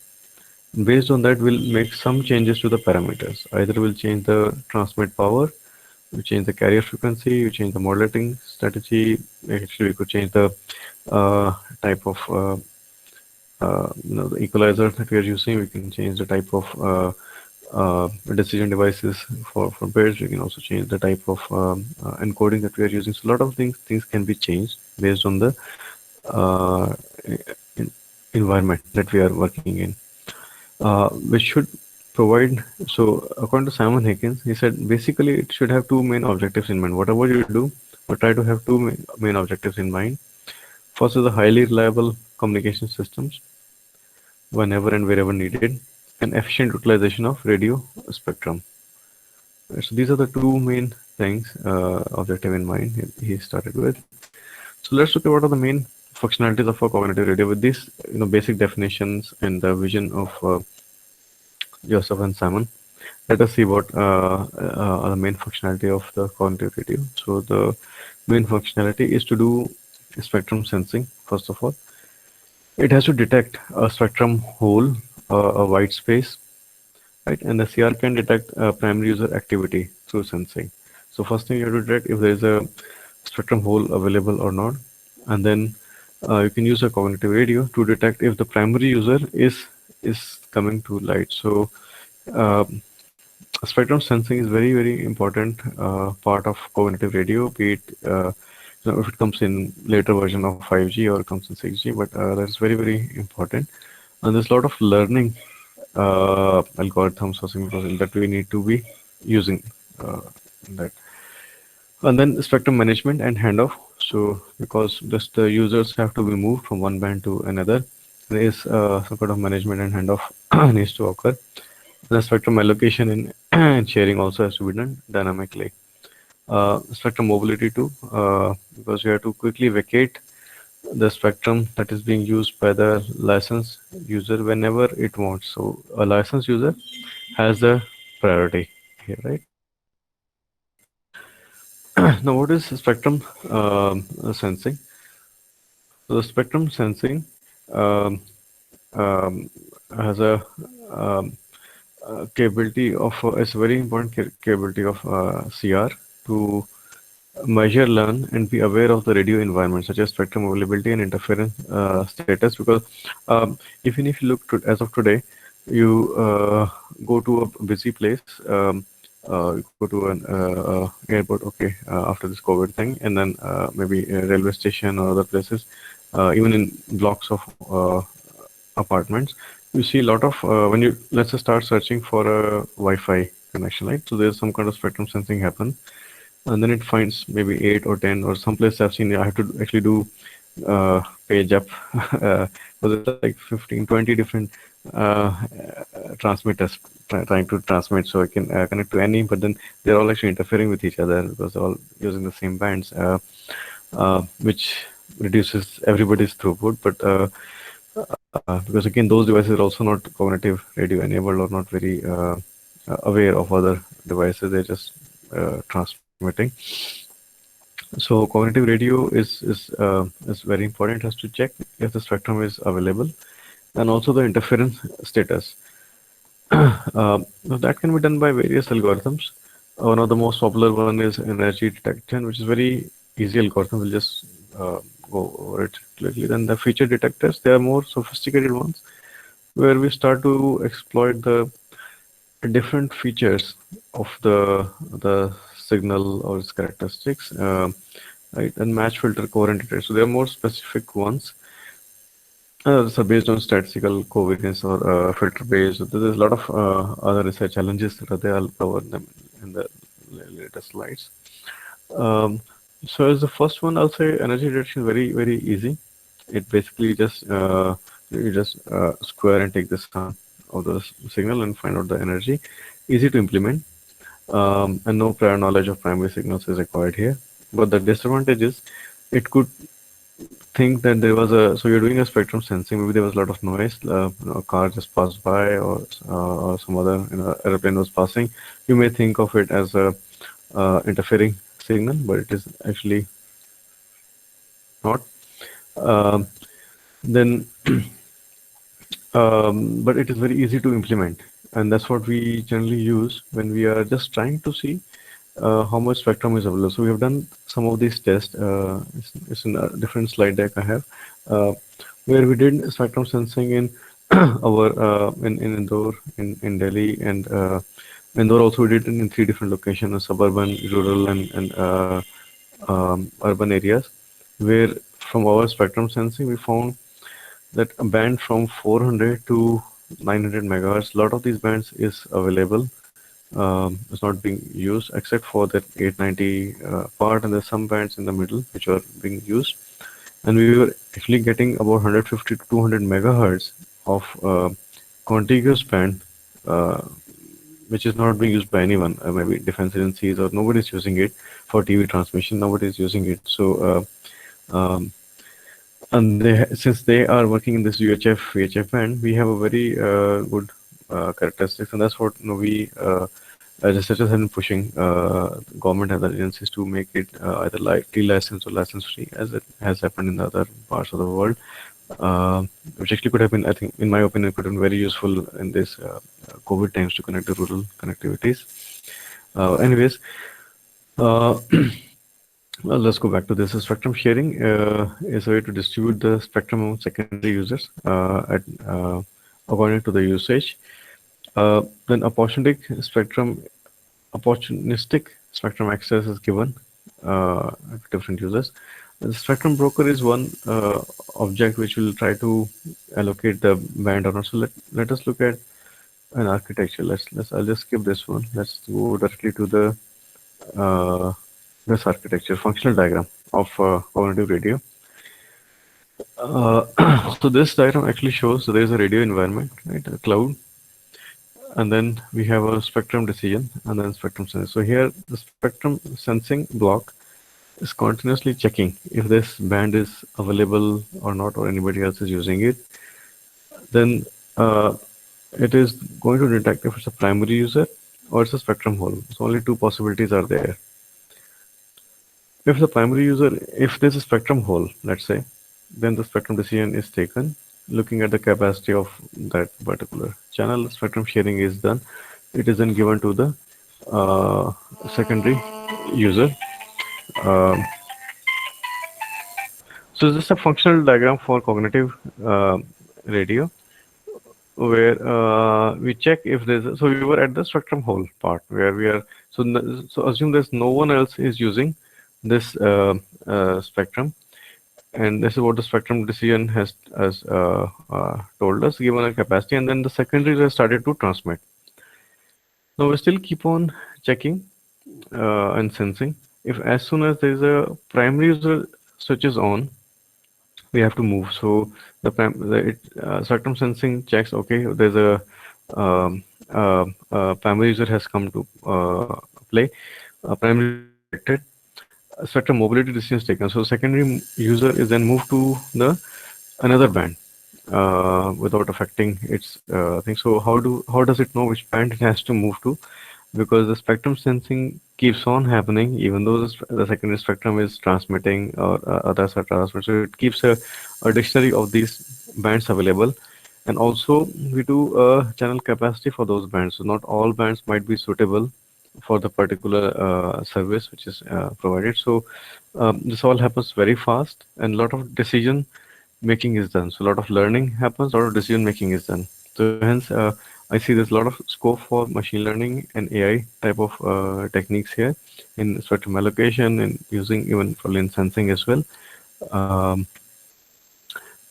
S4: Based on that, we'll make some changes to the parameters. Either we'll change the transmit power, we change the carrier frequency, we change the modulating strategy. Actually, we could change the type of the equalizer that we are using. We can change the type of decision devices for bits. We can also change the type of encoding that we are using. So a lot of things can be changed based on the environment that we are working in, which should provide. So, according to Simon Higgins, he said basically it should have two main objectives in mind. Whatever you do, but try to have two main objectives in mind. First is the highly reliable communication systems whenever and wherever needed, and efficient utilization of radio spectrum. So these are the two main things, objective in mind he started with. So let's look at what are the main functionalities of a cognitive radio with these basic definitions and the vision of Joseph and Simon. Let us see what are the main functionality of the cognitive radio. So the main functionality is to do spectrum sensing. First of all, it has to detect a spectrum hole, a white space, right? And the CR can detect primary user activity through sensing. So first thing you have to detect if there is a spectrum hole available or not, and then you can use a cognitive radio to detect if the primary user is coming to light. So spectrum sensing is very important part of cognitive radio, be it if it comes in later version of 5G or comes in 6G, but that's very important. And there's a lot of learning algorithms or signals that we need to be using that. And then spectrum management and handoff. So because just the users have to be moved from one band to another, there is some kind of management and handoff needs to occur. The spectrum allocation and sharing also has to be done dynamically. Spectrum mobility too, because we have to quickly vacate the spectrum that is being used by the licensed user whenever it wants. So a licensed user has the priority here, right? Now, what is spectrum sensing? So the spectrum sensing um, has a capability of it's a very important capability of CR to measure, learn, and be aware of the radio environment, such as spectrum availability and interference status. Because even if you look as of today, you go to a busy place, you go to an airport, okay, after this COVID thing, and then maybe a railway station or other places, even in blocks of apartments, you see a lot of when you let's just start searching for a Wi-Fi connection, right? So there's some kind of spectrum sensing happen, and then it finds maybe 8 or 10 or some place I've seen I have to actually do page up was it like 15-20 different transmitters trying to transmit, so I can connect to any, but then they're all actually interfering with each other because they're all using the same bands, which reduces everybody's throughput. But because again those devices are also not cognitive radio enabled or not very aware of other devices, they're just transmitting. So cognitive radio is very important. It has to check if the spectrum is available and also the interference status. That can be done by various algorithms. One of the most popular one is energy detection, which is very easy algorithm. We'll just go over it quickly. Then the feature detectors, they are more sophisticated ones, where we start to exploit the different features of the signal or its characteristics, right? And match filter covariant. So they are more specific ones. So based on statistical covariance or filter based, there's a lot of other research challenges that are there. I'll cover them in the later slides. So as the first one, I'll say energy detection very easy. It basically just you just square and take the sum of the signal and find out the energy. Easy to implement, and no prior knowledge of primary signals is required here. But the disadvantage is it could think that there was so you're doing a spectrum sensing, maybe there was a lot of noise, a car just passed by or some other airplane was passing. You may think of it as a interfering signal, but it is actually not. Then but it is very easy to implement, and that's what we generally use when we are just trying to see how much spectrum is available. So we have done some of these tests. It's in a different slide deck I have, where we did spectrum sensing in our in Indore, in Delhi, and Indore also we did it in 3 different locations: suburban, rural, and urban areas. Where from our spectrum sensing we found that a band from 400 to 900 megahertz, a lot of these bands is available. It's not being used except for that 890 part, and there's some bands in the middle which are being used. And we were actually getting about 150 to 200 megahertz of contiguous band, uh, which is not being used by anyone. Maybe defense agencies or nobody's using it for TV transmission. Nobody's using it. So, and since they are working in this UHF VHF band, we have a very good characteristics, and that's what we researchers have been pushing government and other agencies to make it either license or license free, as it has happened in the other parts of the world, which actually could have been, I think, in my opinion, could have been very useful in this COVID times to connect the rural connectivities. Anyways, well, let's go back to this. Spectrum sharing is a way to distribute the spectrum among secondary users according to the usage. Then opportunistic spectrum access is given to different users. The spectrum broker is one object which will try to allocate the band or not. So let us look at an architecture. I'll just skip this one. Let's go directly to the this architecture functional diagram of cognitive radio. So this diagram actually shows there is a radio environment, right? A cloud, and then we have a spectrum decision and then spectrum sensing. So here the spectrum sensing block is continuously checking if this band is available or not, or anybody else is using it. Then it is going to detect if it's a primary user or it's a spectrum hole. So only two possibilities are there. If the primary user, if there's a spectrum hole, let's say, then the spectrum decision is taken looking at the capacity of that particular channel. Spectrum sharing is done. It is then given to the secondary user. So this is a functional diagram for cognitive radio, where we check if there's so we were at the spectrum hole part where we are. So assume there's no one else is using this spectrum, and this is what the spectrum decision has told us, given a capacity, and then the secondaries have started to transmit. Now we still keep on checking and sensing. If as soon as there is a primary user switches on, we have to move. So the spectrum sensing checks, okay, there's a primary user has come to play, primary detected, spectrum mobility decision is taken. So secondary user is then moved to the another band without affecting its thing. So how does it know which band it has to move to? Because the spectrum sensing keeps on happening even though the secondary spectrum is transmitting or others are transmitting. So it keeps a dictionary of these bands available, and also we do a channel capacity for those bands. So not all bands might be suitable for the particular service which is provided. So this all happens very fast, and a lot of decision making is done. So a lot of learning happens, a lot of decision making is done. So hence I see there's a lot of scope for machine learning and AI type of techniques here in spectrum allocation and using even for lane sensing as well.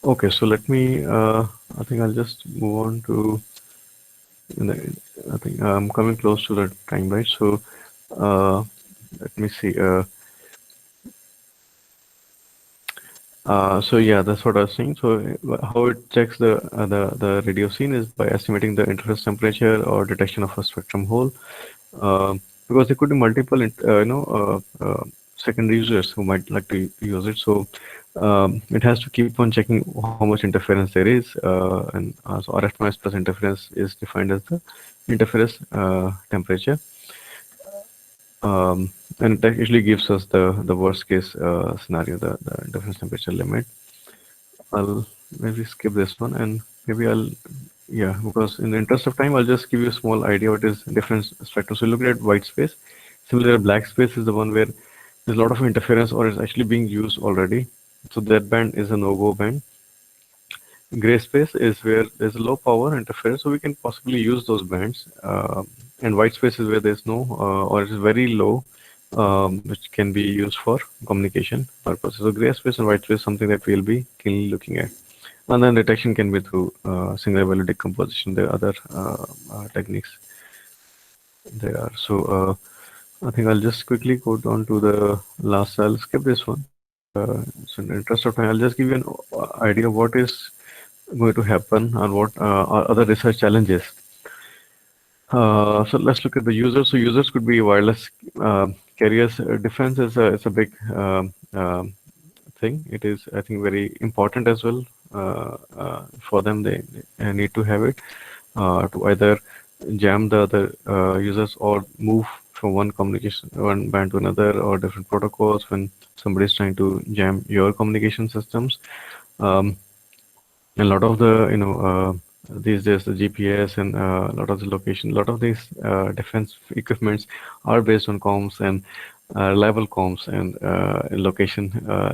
S4: Okay, so let me, I think I'll just move on to, I think I'm coming close to the time, right? So let me see. So yeah, that's what I was saying. So how it checks the radio scene is by estimating the interface temperature or detection of a spectrum hole, because there could be multiple secondary users who might like to use it. So it has to keep on checking how much interference there is, and so RF noise plus interference is defined as the interference temperature. And it usually gives us the worst case scenario, the interference temperature limit. I'll maybe skip this one, and maybe because in the interest of time, I'll just give you a small idea what is different spectrum. So look at white space. Similarly, black space is the one where there's a lot of interference or it's actually being used already. So that band is a no-go band. Gray space is where there's a low power interference, so we can possibly use those bands. And white space is where there's no or it's very low, which can be used for communication purposes. So gray space and white space is something that we'll be keenly looking at. And then detection can be through single value decomposition. There are other techniques there are. So I think I'll just quickly go down to the last. I'll skip this one. So in the interest of time, I'll just give you an idea of what is going to happen and what are other research challenges. So let's look at the users. So users could be wireless carriers. Defense is a big thing. It is, I think, very important as well for them. They need to have it to either jam the other users or move from one band to another, or different protocols when somebody is trying to jam your communication systems. A lot of the these days the GPS and a lot of the location, a lot of these defense equipments are based on comms and reliable comms and location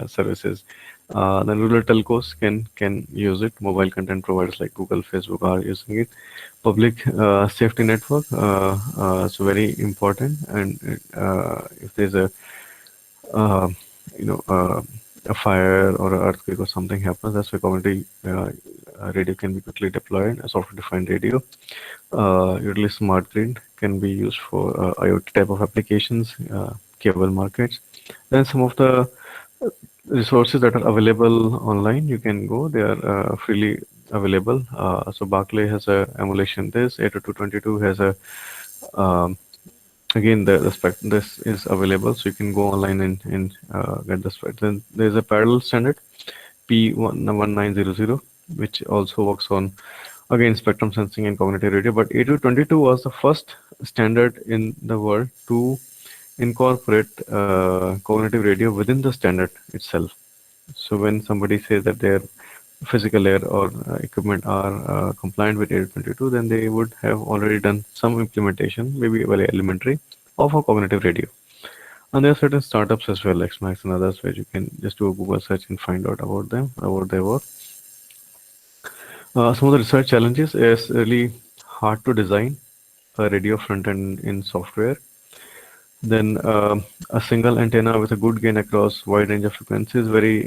S4: services. The rural telcos can use it. Mobile content providers like Google, Facebook are using it. Public safety network, so very important. And if there's uh, you know a fire or an earthquake or something happens, that's where community radio can be quickly deployed. A software-defined radio, usually smart grid, can be used for IoT type of applications, cable markets. Then some of the resources that are available online, you can go. They are freely available. So Barclay has a emulation. This 80222 has a again the spec. This is available, so you can go online and get the spec. Then there's a parallel standard P1900, which also works on again spectrum sensing and cognitive radio. But 8222 was the first standard in the world to incorporate cognitive radio within the standard itself. So when somebody says that their physical layer or equipment are compliant with 822, then they would have already done some implementation, maybe very elementary, of a cognitive radio. And there are certain startups as well, XMax and others, where you can just do a Google search and find out about them, about their work. Some of the research challenges is really hard to design a radio front end in software. Then a single antenna with a good gain across wide range of frequencies is very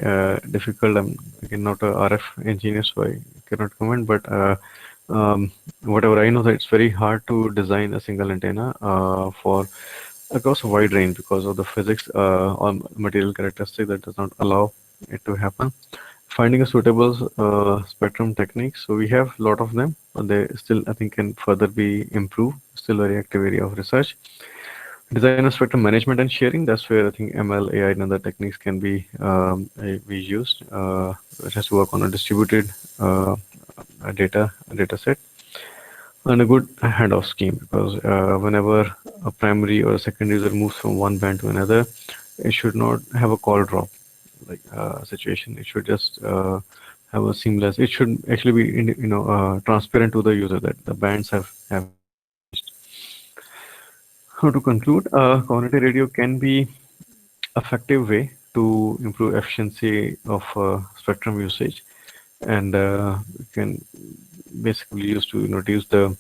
S4: difficult. I'm again not a RF engineer, so I cannot comment. But whatever I know, that it's very hard to design a single antenna for across a wide range because of the physics or material characteristic that does not allow it to happen. Finding a suitable spectrum techniques. So we have a lot of them, but they still, I think, can further be improved. Still very active area of research. Design of spectrum management and sharing. That's where I think ML, AI, and other techniques can be used. It has to work on a distributed data set and a good handoff scheme, because whenever a primary or a secondary user moves from one band to another, it should not have a call drop like situation. It should just have a seamless. It should actually be transparent to the user that the bands have. So to conclude, cognitive radio can be effective way to improve efficiency of spectrum usage, and can basically use to reduce the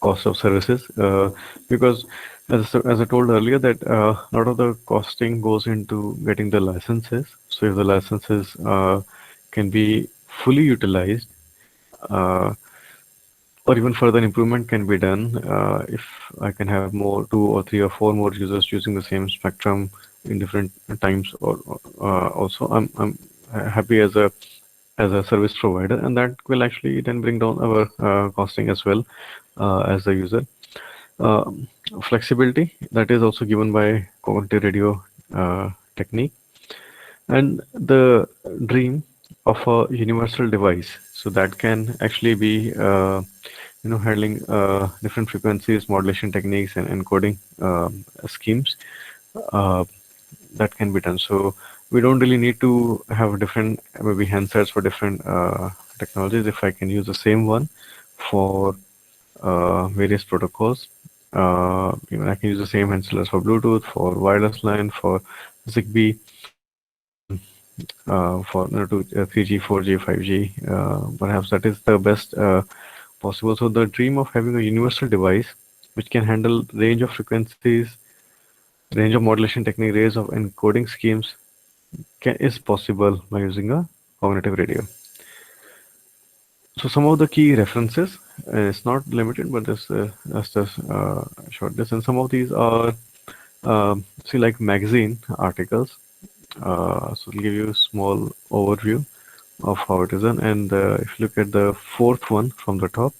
S4: cost of services, because as I told earlier that a lot of the costing goes into getting the licenses. So if the licenses can be fully utilized, or even further improvement can be done if I can have more 2 or 3 or 4 more users using the same spectrum in different times. Or also, I'm happy as a service provider, and that will actually then bring down our costing as well as the user. Flexibility that is also given by cognitive radio technique, and the dream of a universal device. So that can actually be handling different frequencies, modulation techniques, and encoding schemes that can be done. So we don't really need to have different maybe handsets for different technologies. If I can use the same one for various protocols, I can use the same handsets for Bluetooth, for wireless LAN, for Zigbee, for 3G, 4G, 5G. Perhaps that is the best possible. So the dream of having a universal device which can handle range of frequencies, range of modulation technique, range of encoding schemes is possible by using a cognitive radio. So some of the key references, it's not limited, but this just a short list. And some of these are, see, like magazine articles. So I'll give you a small overview of how it is done. And if you look at the fourth one from the top,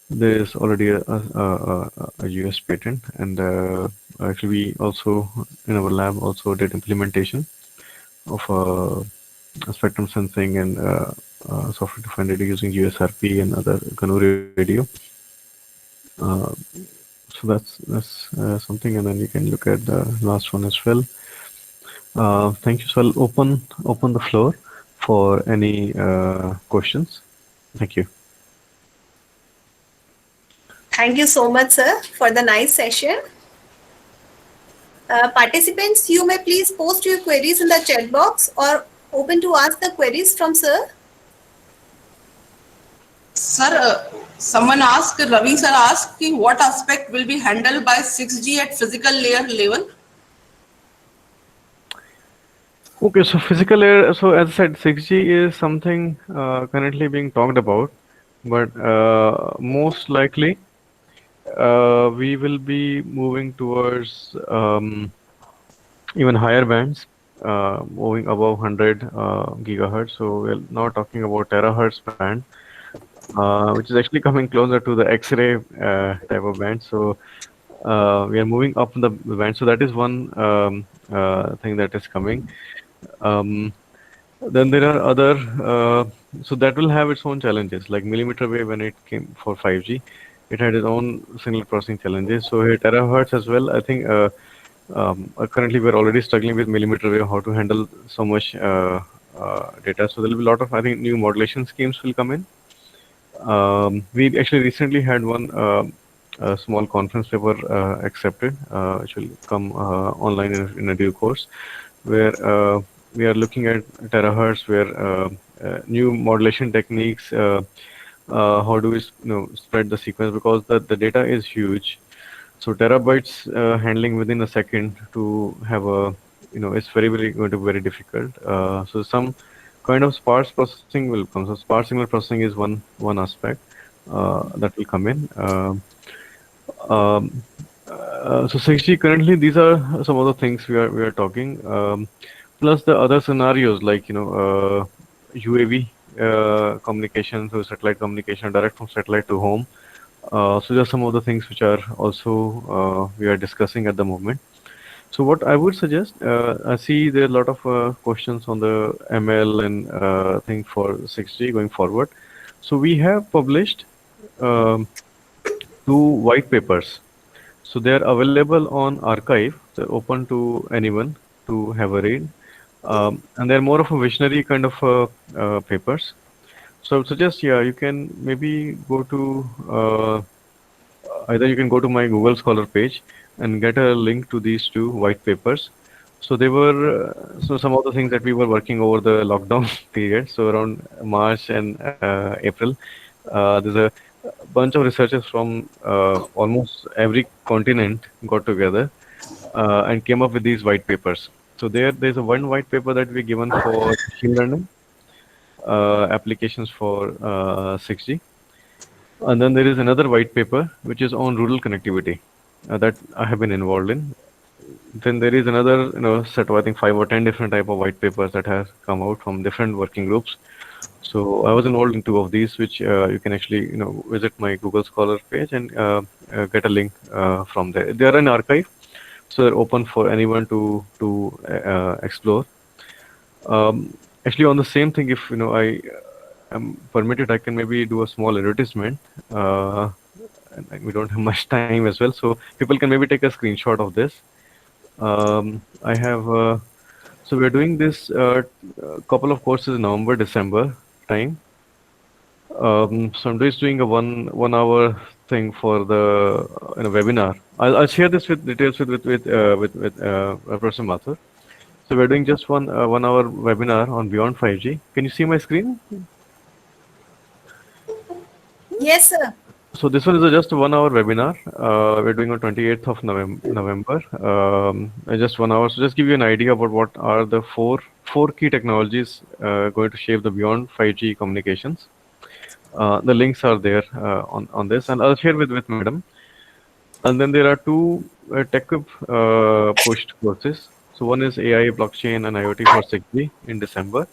S4: there is already a US patent, and actually we also in our lab also did implementation of spectrum sensing and software-defined radio using USRP and other GNU radio. So that's something, and then you can look at the last one as well. Thank you. So I'll open the floor for any questions. Thank you.
S5: Thank you so much, sir, for the nice session. Participants, you may please post your queries in the chat box or open to ask the queries from sir.
S1: Sir, someone asked, Ravi sir asked, ki what aspect will be handled by 6G at physical layer level?
S4: Okay, so physical layer, so as I said, 6G is something currently being talked about, but most likely we will be moving towards even higher bands, moving above 100 gigahertz. So we're now talking about terahertz band, which is actually coming closer to the X-ray type of band. So we are moving up the band. So that is one thing that is coming. Then there are other, so that will have its own challenges. Like millimeter wave, when it came for 5G, it had its own signal processing challenges. So here terahertz as well. I think currently we're already struggling with millimeter wave, how to handle so much data. So there will be a lot of, I think, new modulation schemes will come in. We actually recently had one a small conference paper accepted, which will come online in a due course, where we are looking at terahertz, where new modulation techniques, how do we spread the sequence, because the data is huge. So terabytes handling within a second to have a, it's very going to be very difficult. So some kind of sparse processing will come. So sparse signal processing is one aspect that will come in. So 6G currently, these are some of the things we are talking. Plus the other scenarios like UAV communication, so satellite communication, direct from satellite to home. So there are some of the things which are also we are discussing at the moment. So what I would suggest, I see there are a lot of questions on the ML and thing for 6G going forward. So we have published 2 white papers. So they are available on archive. They're open to anyone to have a read. And they're more of a visionary kind of papers. So I would suggest, yeah, you can maybe go to either you can go to my Google Scholar page and get a link to these 2 white papers. So they were so some of the things that we were working over the lockdown period. So around March and April, there's a bunch of researchers from almost every continent got together and came up with these white papers. So there's a one white paper that we given for machine learning applications for 6G. And then there is another white paper which is on rural connectivity that I have been involved in. Then there is another set of, I think, 5 or 10 different type of white papers that have come out from different working groups. So I was involved in 2 of these, which you can actually visit my Google Scholar page and get a link from there. They are an archive, so they're open for anyone to explore. Actually, on the same thing, if I am permitted, I can maybe do a small advertisement. And we don't have much time as well, so people can maybe take a screenshot of this. I have so we're doing this couple of courses in November, December time. So I'm just doing a one hour thing for the webinar. I'll share this with details with Professor Mathur. So we're doing just one hour webinar on Beyond 5G. Can you see my screen?
S5: Yes, sir.
S4: So this one is just a 1 hour webinar. We're doing on 28th of November. Just 1 hour. So just give you an idea about what are the four key technologies going to shape the Beyond 5G communications. The links are there on this, and I'll share with madam. And then there are two TechWeb pushed courses. So one is AI, blockchain, and IoT for 6G in December.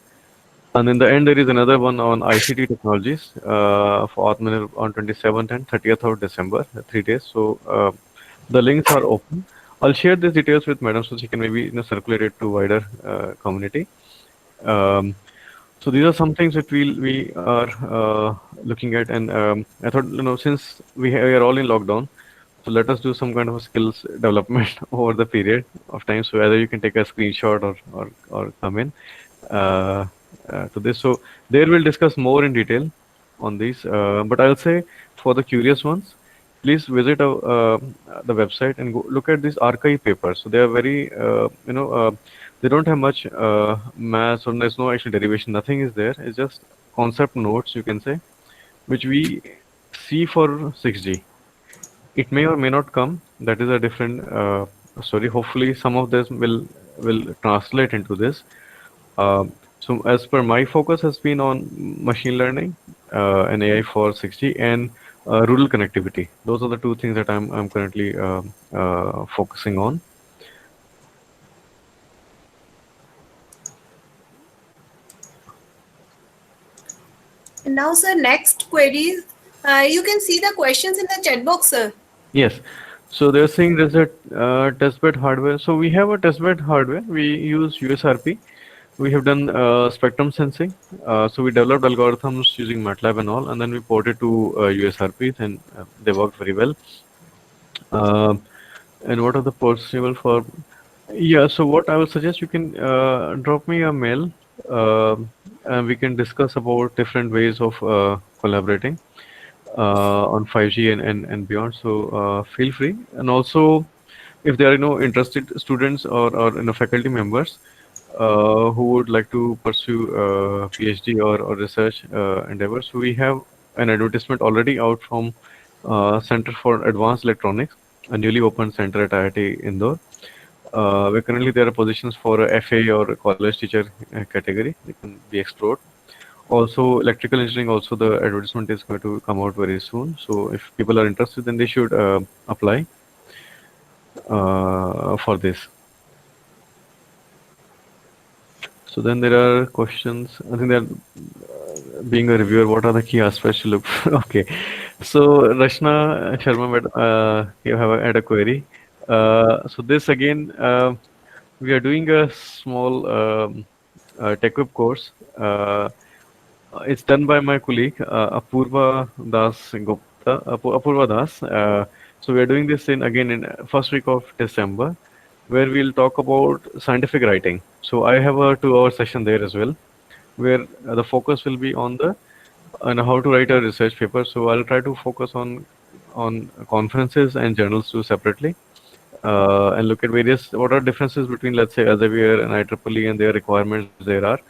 S4: And in the end, there is another one on ICT technologies for Atmanirbhar on 27th and 30th of December, 3 days. So the links are open. I'll share these details with madam so she can maybe circulate it to wider community. Um, so these are some things that we are looking at, and I thought since we are all in lockdown, so let us do some kind of skills development over the period of time. So whether you can take a screenshot or come in to this. So there we'll discuss more in detail on these. But I'll say for the curious ones, please visit the website and go look at these archive papers. So they are very, they don't have much maths, or there's no actual derivation. Nothing is there. It's just concept notes, you can say, which we see for 6G. It may or may not come. That is a different story. Hopefully, some of this will translate into this. So as per my focus has been on machine learning and AI for 6G and rural connectivity. Those are the two things that I'm currently focusing on.
S5: And now, sir, next query. You can see the questions in the chat box, sir.
S4: Yes. So they're saying there's a testbed hardware. So we have a testbed hardware. We use USRP. We have done spectrum sensing. So we developed algorithms using MATLAB and all, and then we ported to USRPs, and they worked very well. And what are the possible for? Yeah. So what I will suggest, you can drop me a mail, and we can discuss about different ways of collaborating on 5G and beyond. So feel free. And also, if there are interested students or faculty members who would like to pursue PhD or research endeavors, so we have an advertisement already out from Center for Advanced Electronics, a newly opened center at IIT Indore. Where currently there are positions for a FA or a college teacher category. They can be explored. Also, electrical engineering, also the advertisement is going to come out very soon. So if people are interested, then they should apply for this. So then there are questions. I think they're being a reviewer. What are the key aspects to look for? Okay. So Rashna Sharma, you have had a query. So this again, we are doing a small TechWeb course. It's done by my colleague Apurva Das Gupta. Apurva Das. So we are doing this in first week of December, where we'll talk about scientific writing. So I have a 2-hour session there as well, where the focus will be on how to write a research paper. So I'll try to focus on conferences and journals too separately, and look at what are differences between, let's say, Elsevier and IEEE and their requirements there are.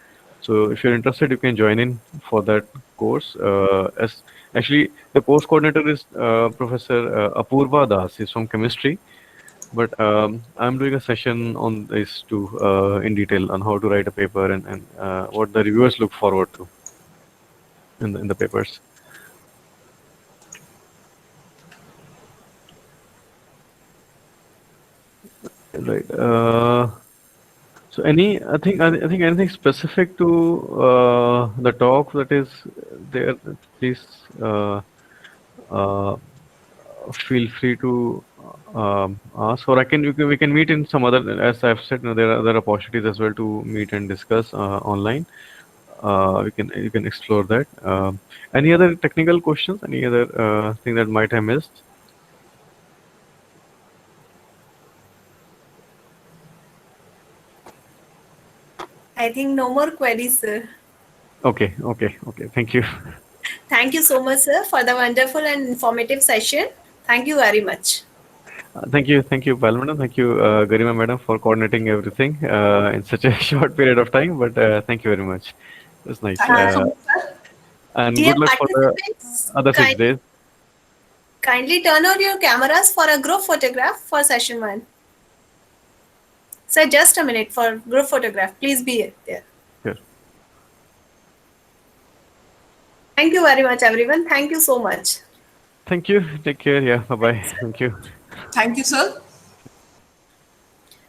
S4: So if you're interested, you can join in for that course. Actually, the course coordinator is Professor Apurva Das. He's from chemistry. But I'm doing a session on this too, in detail, on how to write a paper and what the reviewers look forward to in the papers. Right. So I think anything specific to the talk that is there, please feel free to ask, or we can meet in some other, as I've said, there are other opportunities as well to meet and discuss online. You can explore that. Any other technical questions? Any other thing that might have missed?
S5: I think no more queries, sir.
S4: Okay. Thank you.
S5: Thank you so much, sir, for the wonderful and informative session. Thank you very much.
S4: Thank you, Pal Madam. Thank you, Garima Madam, for coordinating everything in such a short period of time. But thank you very much. It was nice. And
S5: Dear
S4: good luck for the other 6 days.
S5: Kindly turn on your cameras for a group photograph for session 1. Sir, just a minute for group photograph. Please be there.
S4: Sure.
S5: Thank you very much, everyone. Thank you so much.
S4: Thank you. Take care. Yeah. Bye bye. Thank you.
S1: Thank you, sir.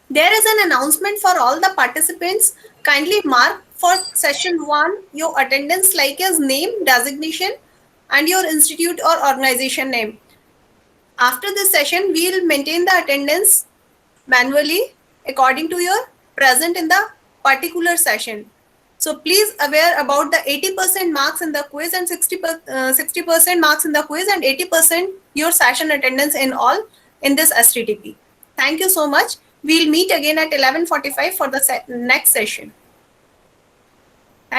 S5: There is an announcement for all the participants. Kindly mark for session 1 your attendance like as name, designation, and your institute or organization name. After this session, we will maintain the attendance manually according to your present in the particular session. So please aware about the 80% marks in the quiz and 60% marks in the quiz and 80% your session attendance in all in this STTP. Thank you so much. We'll meet again at 11:45 for the next session.